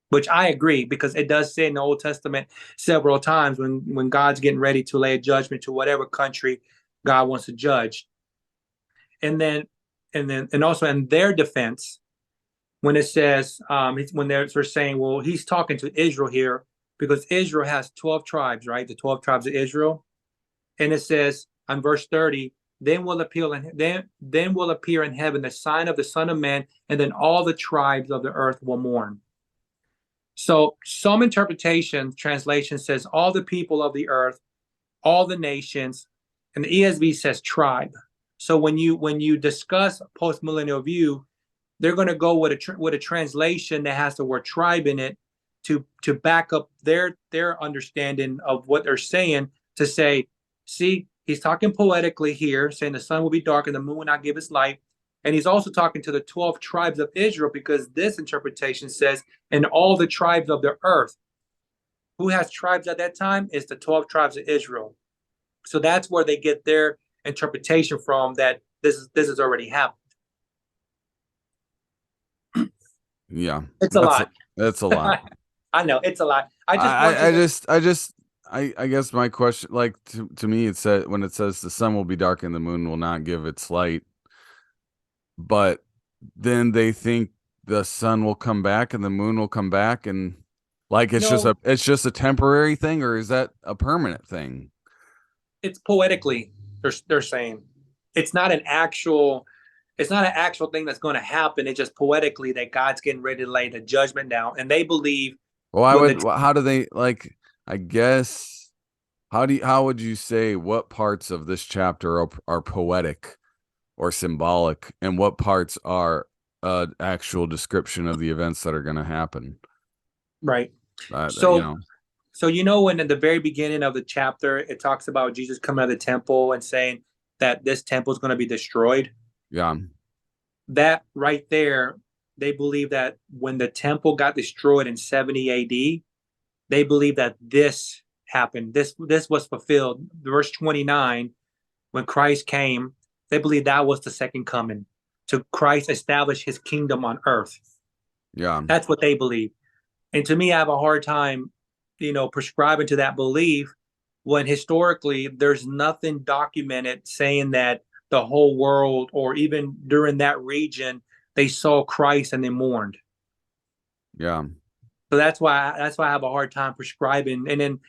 which I agree, because it does say in the Old Testament several times when God's getting ready to lay a judgment to whatever country God wants to judge. And also in their defense, when it says when they're saying, well, he's talking to Israel here because Israel has 12 tribes, right? The 12 tribes of Israel. And it says on verse 30, then will appear in heaven the sign of the Son of Man, and then all the tribes of the earth will mourn. So some interpretation translation says all the people of the earth, all the nations, and the ESV says tribe. So when you discuss post-millennial view, they're going to go with a translation that has the word tribe in it to back up their understanding of what they're saying, to say, see, he's talking poetically here, saying the sun will be dark and the moon will not give its light. And he's also talking to the 12 tribes of Israel, because this interpretation says, and all the tribes of the earth. Who has tribes at that time? It's the 12 tribes of Israel. So that's where they get their interpretation from, that this has already happened. Yeah, It's a lot. That's a lot. I know it's a lot. I just want you I guess my question, like, to me, it said, when it says the sun will be dark and the moon will not give its light, but then they think the sun will come back and the moon will come back, and like it's no, just a temporary thing, or is that a permanent thing? it's poetically they're saying it's not an actual thing that's going to happen. It's just poetically that God's getting ready to lay the judgment down, and they believe when the How do they, like, I guess, how would you say what parts of this chapter are poetic or symbolic, and what parts are actual description of the events that are going to happen? right. You So know, when in the very beginning of the chapter it talks about Jesus coming out of the temple and saying that this temple is going to be destroyed. yeah, That right there, they believe that when the temple got destroyed in 70 AD, they believe that this happened. This was fulfilled. Verse 29, when Christ came, they believe that was the second coming, to Christ establish his kingdom on earth. yeah, That's what they believe. And to me, I have a hard time, prescribing to that belief, when historically there's nothing documented saying that the whole world, or even during that region, they saw Christ and they mourned. yeah. So that's why I have a hard time prescribing. And then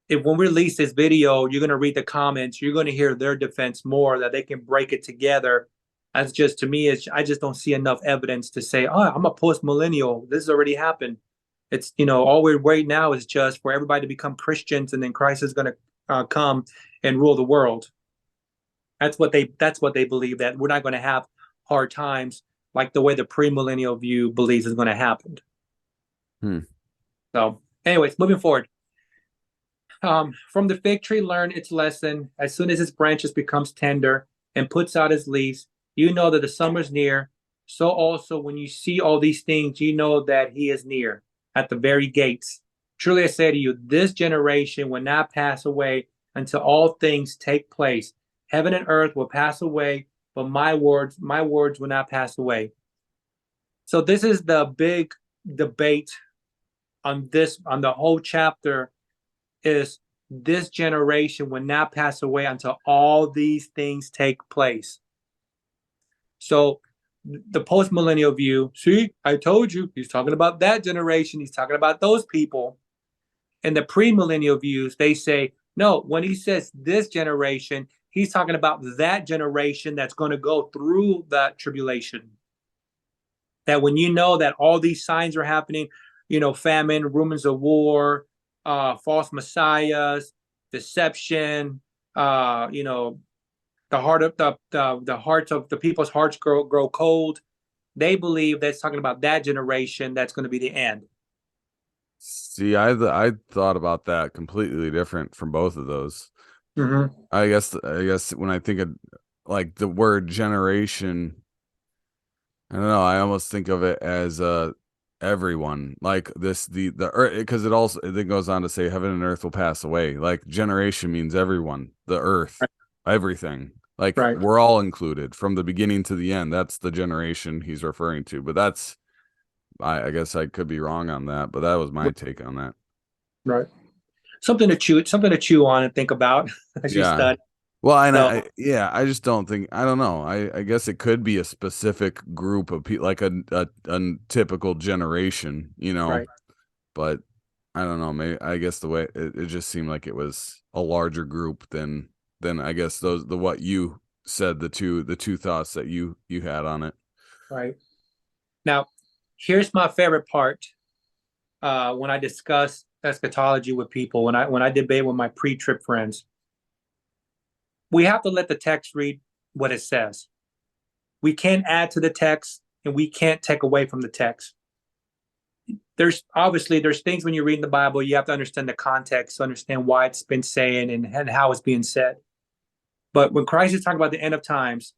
if when we release this video, you're gonna read the comments, you're gonna hear their defense more, that they can break it together. That's just, to me, I just don't see enough evidence to say, oh, I'm a post millennial. This has already happened. It's, all we're waiting now is just for everybody to become Christians, and then Christ is gonna come and rule the world. That's what they believe, that we're not going to have hard times like the way the premillennial view believes is going to happen. Hmm. So, anyways, moving forward. From the fig tree, learn its lesson. As soon as its branches becomes tender and puts out its leaves, you know that the summer's near. So also, when you see all these things, you know that he is near, at the very gates. Truly I say to you, this generation will not pass away until all things take place. Heaven and earth will pass away, but my words will not pass away. So this is the big debate on the whole chapter, is this generation will not pass away until all these things take place. So the post-millennial view, see, I told you, he's talking about that generation, he's talking about those people. And the premillennial views, they say, no, when he says this generation, he's talking about that generation that's going to go through that tribulation. That when you know that all these signs are happening, famine, rumors of war, false messiahs, deception, the hearts of the people's hearts grow cold. They believe that's talking about that generation that's going to be the end. See, I thought about that completely different from both of those. Hmm. I guess when I think of like the word generation, I don't know. I almost think of it as everyone, like this the earth, because it goes on to say heaven and earth will pass away. Like generation means everyone, the earth, everything. Like Right, we're all included from the beginning to the end. That's the generation he's referring to. But that's I guess I could be wrong on that, but that was my take on that. right. Something to chew on and think about as you Yeah. study. Well, and So, yeah, I just don't think I don't know. I guess it could be a specific group of people, like a typical generation, right, but I don't know. Maybe I guess the way it just seemed like it was a larger group than I guess the what you said, the two thoughts that you had on it. right. Now, here's my favorite part when I discuss eschatology with people, when I debate with my pre-trip friends. We have to let the text read what it says. We can't add to the text and we can't take away from the text. There's things when you're reading the Bible, you have to understand the context, understand why it's been saying and how it's being said. But when Christ is talking about the end of times,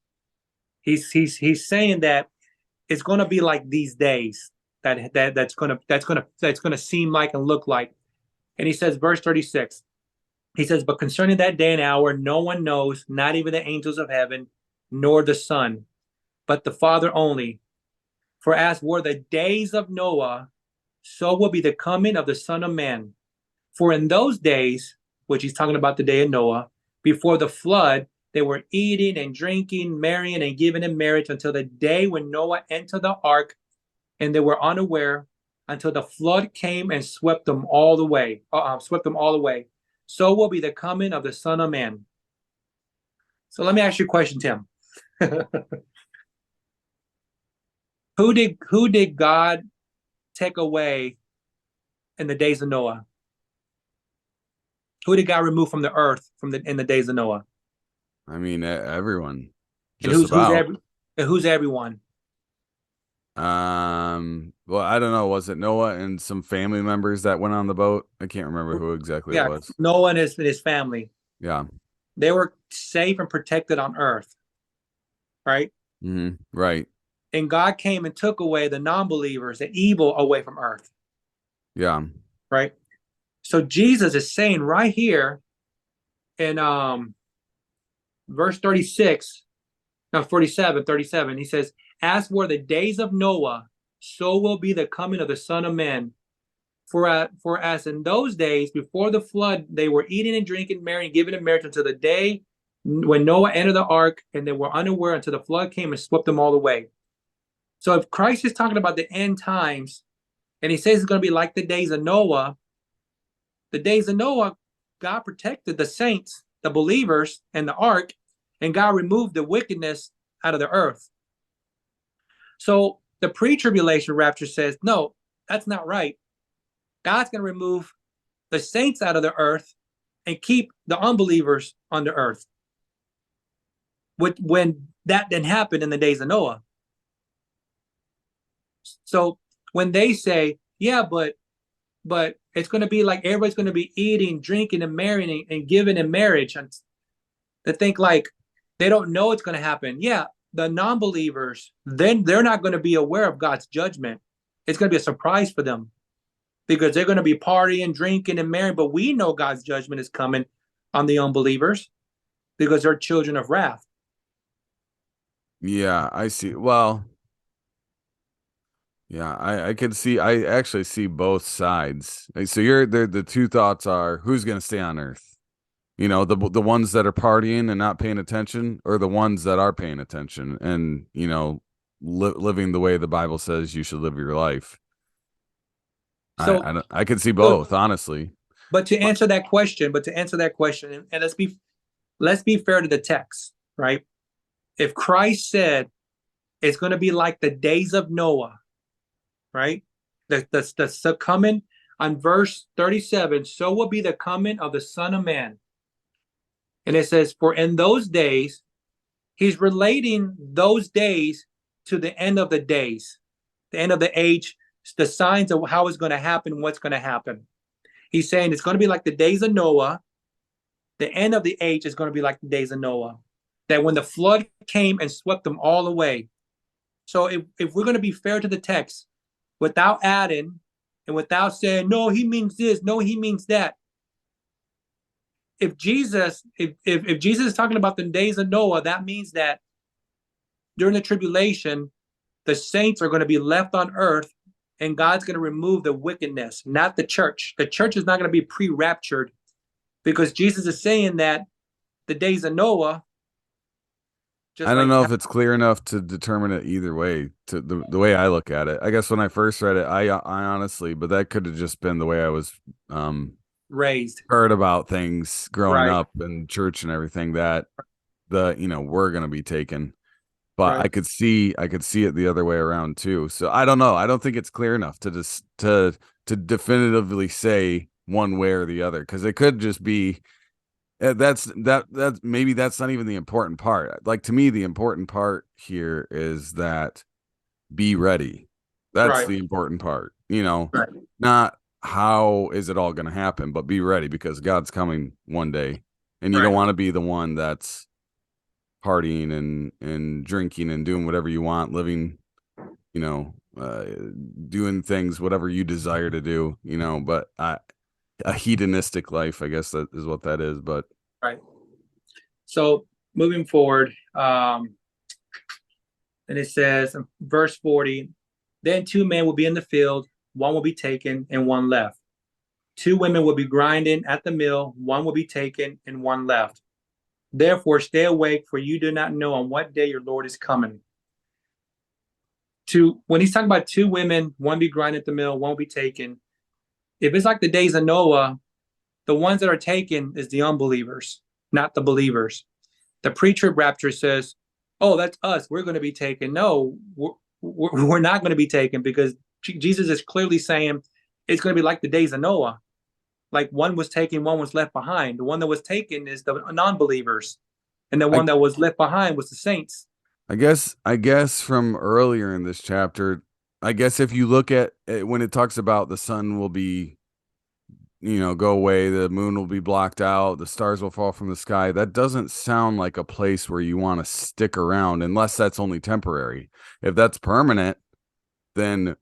he's saying that it's going to be like these days that's going to seem like and look like. And he says, verse 36, he says, but concerning that day and hour, no one knows, not even the angels of heaven, nor the Son, but the Father only. For as were the days of Noah, so will be the coming of the Son of Man. For in those days, which he's talking about the day of Noah, before the flood, they were eating and drinking, marrying and giving in marriage until the day when Noah entered the ark, and they were unaware until the flood came and swept them all away. Swept them all away. So will be the coming of the Son of Man. So let me ask you a question, Tim. Who did God take away in the days of Noah? Who did God remove from the earth in the days of Noah? I mean, everyone, And just about. who's everyone? Well, I don't know. Was it Noah and some family members that went on the boat? I can't remember who exactly it Yeah, was. Noah and his family. Yeah. They were safe and protected on earth, right? Right. And God came and took away the non-believers, the evil away from earth, Yeah. right? So Jesus is saying right here in verse 36, no, 37, he says, as were the days of Noah, so will be the coming of the Son of Man. For as in those days before the flood, they were eating and drinking, marrying, giving in marriage until the day when Noah entered the ark, and they were unaware until the flood came and swept them all away. So if Christ is talking about the end times, and he says it's going to be like the days of Noah, God protected the saints, the believers, and the ark, and God removed the wickedness out of the earth. So the pre-tribulation rapture says, no, that's not right. God's going to remove the saints out of the earth and keep the unbelievers on the earth. When that didn't happen in the days of Noah. So when they say, yeah, but it's going to be like everybody's going to be eating, drinking, and marrying and giving in marriage, and they think like they don't know it's going to happen. Yeah, the non-believers, then they're not going to be aware of God's judgment. It's going to be a surprise for them because they're going to be partying, drinking, and marrying. But we know God's judgment is coming on the unbelievers because they're children of wrath. Yeah, I see. Well, yeah, I could see. I actually see both sides. So the two thoughts are who's going to stay on Earth? The ones that are partying and not paying attention, or the ones that are paying attention and living the way the Bible says you should live your life. So, I could see so both, honestly. but to answer that question, and let's be fair to the text, right? If Christ said it's going to be like the days of Noah, right? The coming on verse 37, so will be the coming of the Son of Man. And it says, for in those days, he's relating those days to the end of the days, the end of the age, the signs of how it's going to happen, what's going to happen. He's saying it's going to be like the days of Noah, The end of the age is going to be like the days of Noah. That when the flood came and swept them all away. So if we're going to be fair to the text, without adding and without saying, no, he means this, no, he means that. If Jesus is talking about the days of Noah, that means that during the tribulation, the saints are going to be left on earth and God's going to remove the wickedness, not the church. The church is not going to be pre-raptured because Jesus is saying that the days of Noah, I just don't like know if it's clear enough to determine it either way. To the way I look at it, I guess when I first read it, I honestly, but that could have just been the way I was raised. heard about things growing Right, up in church and everything, that we're gonna be taken. But right, I could see it the other way around too. So I don't know. I don't think it's clear enough to just to definitively say one way or the other, because it could just be that's maybe that's not even the important part. Like, to me, the important part here is that be ready. That's right, the important part. right, Not how is it all going to happen, but be ready, because God's coming one day, and you don't right. want to be the one that's partying and drinking and doing whatever you want, living, you know, uh, doing things whatever you desire to do. But a hedonistic life, I guess that is what that is. But Right. So moving forward, and it says in verse 40, then two men will be in the field, one will be taken and one left. Two women will be grinding at the mill, one will be taken and one left. Therefore, stay awake, for you do not know on what day your Lord is coming. When he's talking about two women, one be grinding at the mill, one will be taken. If it's like the days of Noah, the ones that are taken is the unbelievers, not the believers. The pre-trib rapture says, "Oh, that's us. We're going to be taken." No, we're not going to be taken, because Jesus is clearly saying it's going to be like the days of Noah. Like, one was taken, one was left behind. The one that was taken is the non-believers, and the I one that was left behind was the saints. I guess from earlier in this chapter, I guess if you look at it, when it talks about the sun will be, go away, the moon will be blocked out, the stars will fall from the sky, that doesn't sound like a place where you want to stick around, unless that's only temporary. If that's permanent, then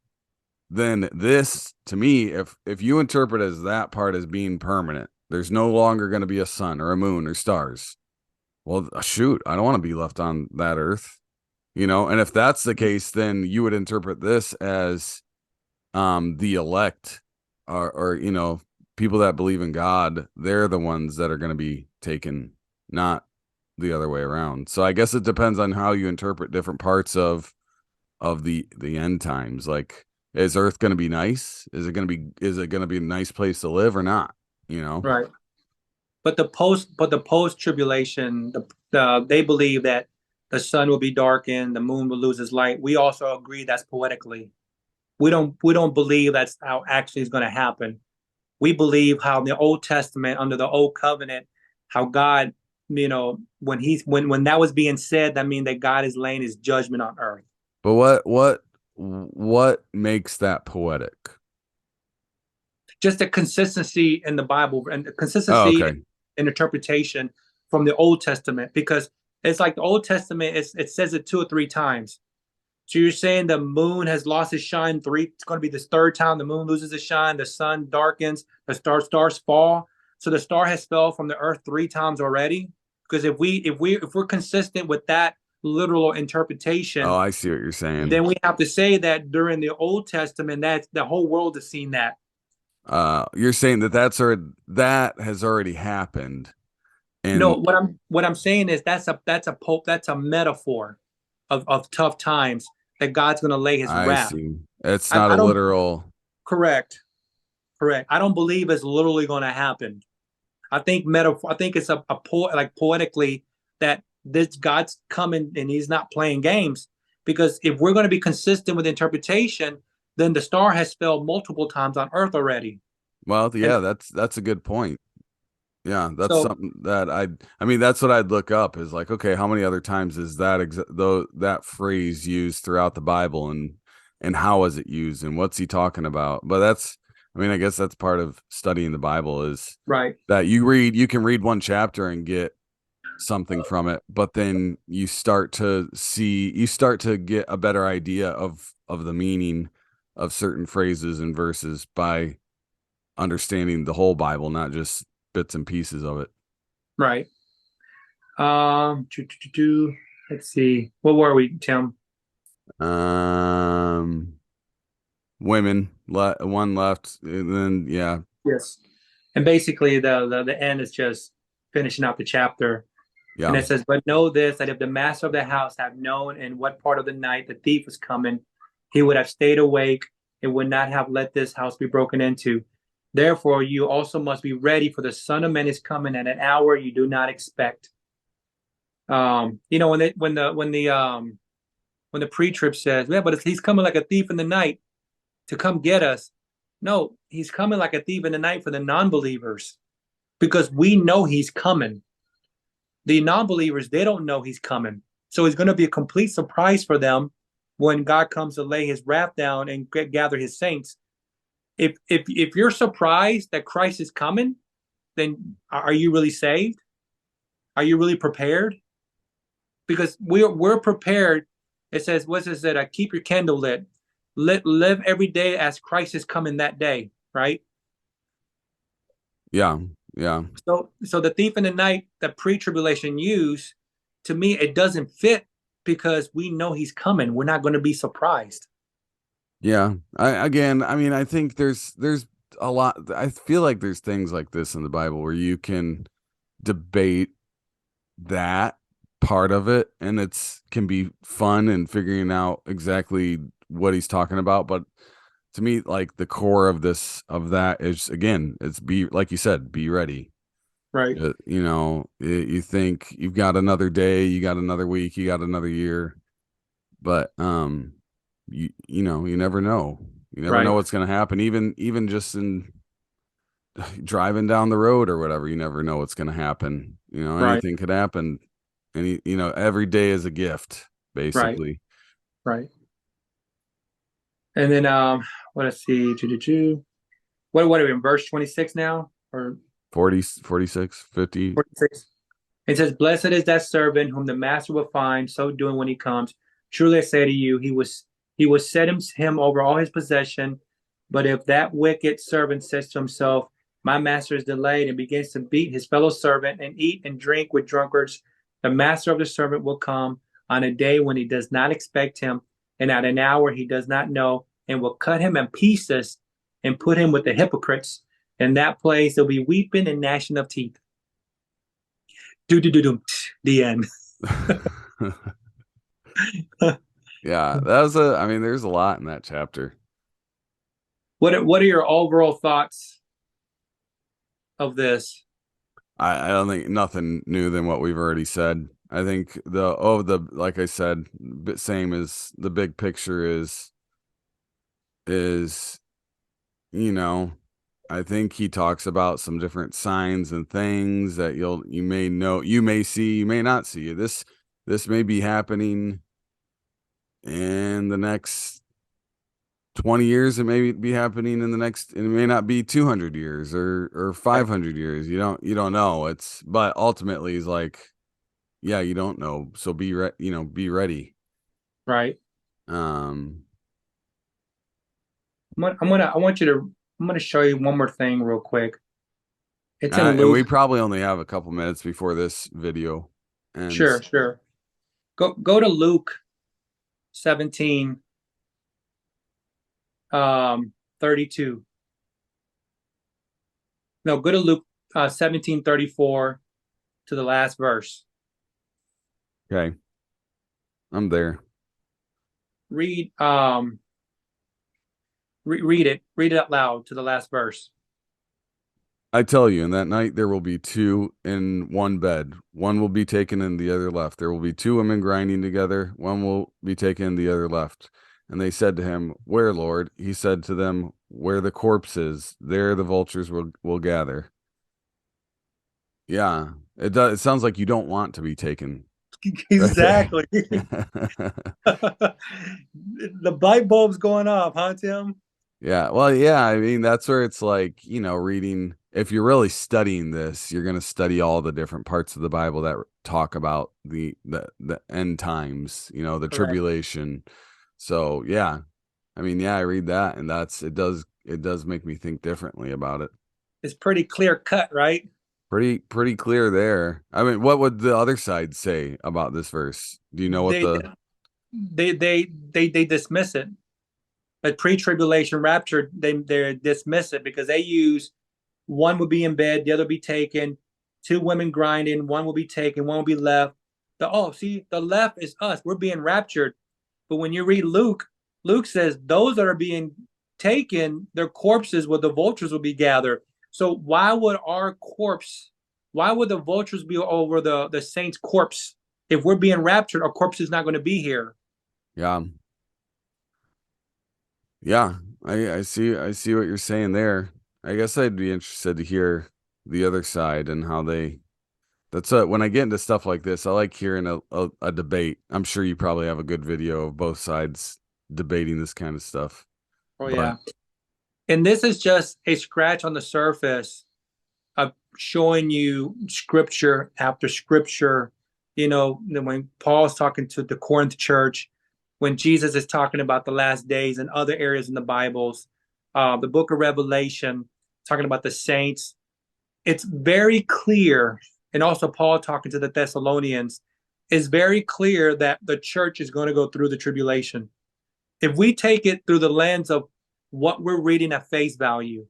this, to me, if you interpret as that part as being permanent, there's no longer going to be a sun or a moon or stars. Well, shoot, I don't want to be left on that earth. And if that's the case, then you would interpret this as the elect, or people that believe in God, they're the ones that are going to be taken, not the other way around. So I guess it depends on how you interpret different parts of the end times. Like, is earth going to be nice? Is it going to be a nice place to live or not? Right. But the post tribulation, they believe that the sun will be darkened, the moon will lose its light. We also agree that's poetically. We don't believe that's how actually is going to happen. We believe how in the Old Testament, under the Old Covenant, how God, when that was being said, that means that God is laying His judgment on earth. But what makes that poetic? Just the consistency in the Bible and the Oh, consistency okay. in interpretation from the Old Testament, because it's like the Old Testament, it says it two or three times. So you're saying the moon has lost its shine three? It's going to be this third time the moon loses its shine. The sun darkens. The stars fall. So the star has fell from the earth three times already. Because if we're consistent with that literal Oh, interpretation, I see what you're saying. then we have to say that during the Old Testament, that the whole world has seen that. You're saying that has already happened, No, and what I'm saying is that's a metaphor of tough times that God's going to lay His I wrath. see. It's not I a don't literal. correct. Correct. I don't believe it's literally going to happen. I think metaphor. I think it's like poetically that this God's coming and He's not playing games. Because if we're going to be consistent with interpretation, then the star has fell multiple times on Earth already. Well, And yeah, that's a good point. Yeah, that's so, something that I mean, that's what I'd look up, is like, okay, how many other times is though that phrase used throughout the Bible, and how is it used, and what's he talking about? But I mean, I guess that's part of studying the Bible is Right, that you can read one chapter and get something from it, but then you start to get a better idea of the meaning of certain phrases and verses by understanding the whole Bible, not just bits and pieces of it. right. Let's see. What were we, Tim? Um, one left, and then yeah, Yes. And basically, the end is just finishing out the chapter. And yeah, it says, "But know this, that if the master of the house had known in what part of the night the thief was coming, he would have stayed awake and would not have let this house be broken into. Therefore, you also must be ready, for the Son of Man is coming at an hour you do not expect." When the pre-trib says, "Yeah, but he's coming like a thief in the night to come get us." No, he's coming like a thief in the night for the non-believers, because we know he's coming. The non-believers, they don't know he's coming. So it's going to be a complete surprise for them when God comes to lay his wrath down and gather his saints. If you're surprised that Christ is coming, then are you really saved? Are you really prepared? Because we're prepared. It says, what is it? Keep your candle lit. Live every day as Christ is coming that day, right? yeah, yeah, So the thief in the night that pre-tribulation use, to me, it doesn't fit, because we know he's coming. We're not going to be surprised. yeah. I mean, I think there's a lot. I feel like there's things like this in the Bible where you can debate that part of it, and it's can be fun and figuring out exactly what he's talking about. But to me, like the core of that is, again, it's be like you said, be ready. Right, You think you've got another day, you got another week, you got another year, but you never know. You never know right, what's going to happen. Even just in driving down the road or whatever, you never know what's going to happen. right, Anything could happen. Every day is a gift, right, basically. right. And then let's see. What are we in verse 26 now? Or 40, 46, 50. 46? It says, "Blessed is that servant whom the master will find so doing when he comes. Truly I say to you, he will set him over all his possession. But if that wicked servant says to himself, my master is delayed, and begins to beat his fellow servant and eat and drink with drunkards, the master of the servant will come on a day when he does not expect him, and at an hour he does not know, and will cut him in pieces and put him with the hypocrites. In that place there'll be weeping and gnashing of teeth." Do do do do. The end. Yeah, that was a. I mean, there's a lot in that chapter. What are your overall thoughts of this? I don't think nothing new than what we've already said. I think like I said, same as the big picture is you know I think he talks about some different signs and things that you may know, you may see, you may not see. This may be happening in the next 20 years. It may be happening in the next, it may not be 200 years or Right, 500 years. You don't know. But ultimately he's like, yeah, you don't know. So be ready. right. Um, I want you to, I'm gonna show you one more thing real quick. It's in and we Luke. probably only have a couple minutes before this video ends. Sure, sure. Go to Luke 17, 32. No, go to Luke 17:34 to the last verse. Okay. I'm there. Read read it. Read it out loud to the last verse. I tell you, in that night there will be two in one bed. One will be taken and the other left. There will be two women grinding together. One will be taken and the other left. And they said to him, Where, Lord? He said to them, Where the corpse is, there the vultures will gather. Yeah, it does. It sounds like you don't want to be taken right there. Exactly. The light bulb's going off, huh, Tim? Yeah. Well, yeah, I mean, that's where it's like, reading, if you're really studying this, you're going to study all the different parts of the Bible that talk about the end times, the Correct. tribulation. So, yeah. I mean, yeah, I read that and it does make me think differently about it. It's pretty clear cut, right? Pretty clear there. I mean, what would the other side say about this verse? Do you know what They the they dismiss it. But pre-tribulation rapture, they dismiss it because they use one will be in bed, the other will be taken, two women grinding, one will be taken, one will be left. See, the left is us. We're being raptured. But when you read Luke, Luke says those that are being taken, their corpses with the vultures will be gathered. So why would the vultures be over the saint's corpse? If we're being raptured, our corpse is not going to be here. Yeah. Yeah, I see what you're saying there. I guess I'd be interested to hear the other side and how they when I get into stuff like this, I like hearing a debate. I'm sure you probably have a good video of both sides debating this kind of stuff. Oh But yeah. And this is just a scratch on the surface of showing you scripture after scripture. When Paul's talking to the Corinth church, when Jesus is talking about the last days and other areas in the Bibles, the book of Revelation, talking about the saints, it's very clear. And also, Paul talking to the Thessalonians, is very clear that the church is going to go through the tribulation. If we take it through the lens of what we're reading at face value,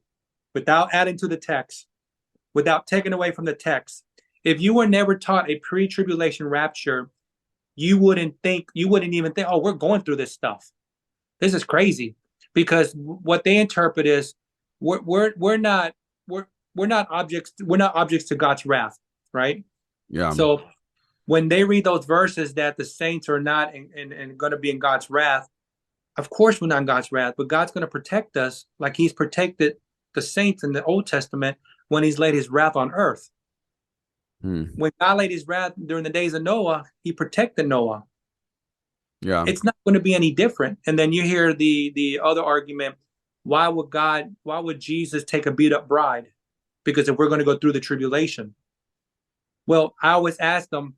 without adding to the text, without taking away from the text. If you were never taught a pre-tribulation rapture, you wouldn't even think, oh, we're going through this stuff. This is crazy. Because what they interpret is we're not we're not objects to God's wrath, right? yeah, So when they read those verses that the saints are not and going to be in God's wrath, of course we're not in God's wrath, but God's going to protect us like He's protected the saints in the Old Testament when He's laid His wrath on earth. hmm, When God laid His wrath during the days of Noah, He protected Noah. yeah, It's not going to be any different. And then you hear the other argument: why would Jesus take a beat up bride? Because if we're going to go through the tribulation, well, I always ask them,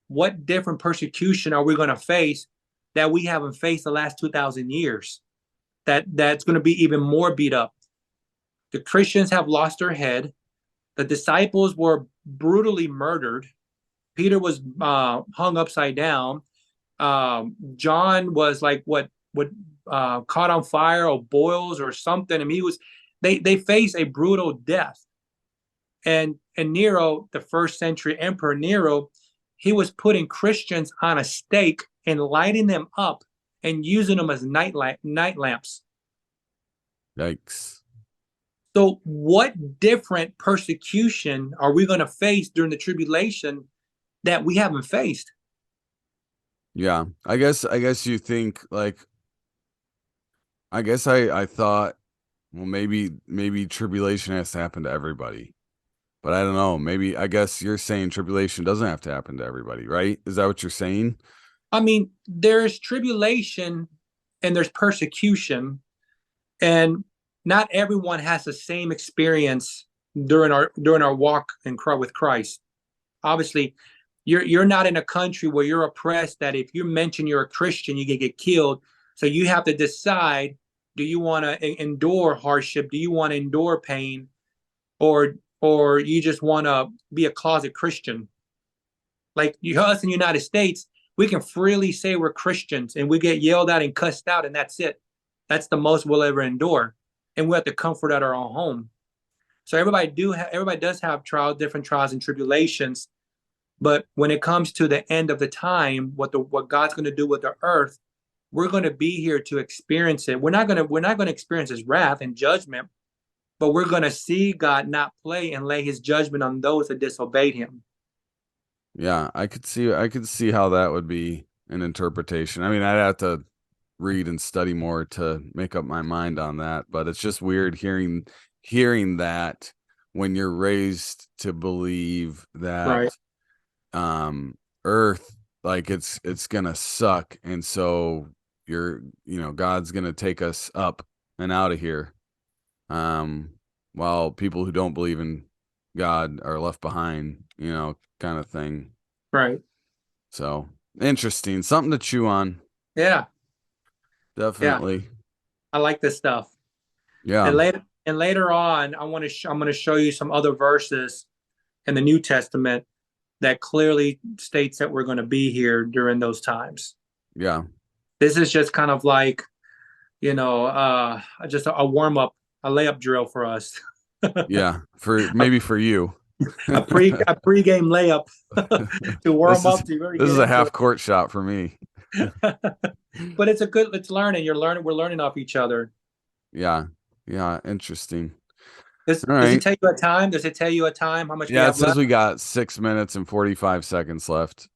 what different persecution are we going to face that we haven't faced the last 2,000 years? That's going to be even more beat up. The Christians have lost their head. The disciples were brutally murdered. Peter was hung upside down. John was like what caught on fire or boils or something. I mean, he was they faced a brutal death. And Nero, the first century emperor Nero, he was putting Christians on a stake and lighting them up and using them as night lamps. yikes. So, what different persecution are we going to face during the tribulation that we haven't faced? Yeah, I guess you think like I thought, well, maybe tribulation has to happen to everybody. But I don't know. Maybe I guess you're saying tribulation doesn't have to happen to everybody, right? Is that what you're saying? I mean, there's tribulation and there's persecution, and not everyone has the same experience during our walk with Christ. Obviously, you're not in a country where you're oppressed that if you mention you're a Christian, you can get killed. So you have to decide: do you want to endure hardship? Do you want to endure pain, or you just want to be a closet Christian? Like us in the United States, we can freely say we're Christians, and we get yelled at and cussed out, and that's it. That's the most we'll ever endure, and we have to comfort at our own home. So everybody does have different trials and tribulations. But when it comes to the end of the time, what God's going to do with the earth, we're going to be here to experience it. We're not going to experience His wrath and judgment, but we're going to see God not play and lay His judgment on those that disobeyed Him. Yeah, I could see how that would be an interpretation. I mean, I'd have to read and study more to make up my mind on that, but it's just weird hearing that when you're raised to believe Right. that earth, like it's gonna suck, and so God's gonna take us up and out of here. While people who don't believe in God are left behind, kind of thing. Right. So interesting, something to chew on. Yeah. Yeah. Definitely. I like this stuff. Yeah. And later on, I'm going to show you some other verses in the New Testament that clearly states that we're going to be here during those times. Yeah. This is just kind of like, just a warm up, a layup drill for us. Yeah. For a, maybe for you. a pregame layup to warm This is up to really this get is a into half court shot for me. it. But it's learning. We're learning off each other. Yeah. Yeah. Interesting. Does All does it right. tell you a time? Does it tell you a time how much we Yeah, it have says left? we got 6 minutes and 45 seconds left.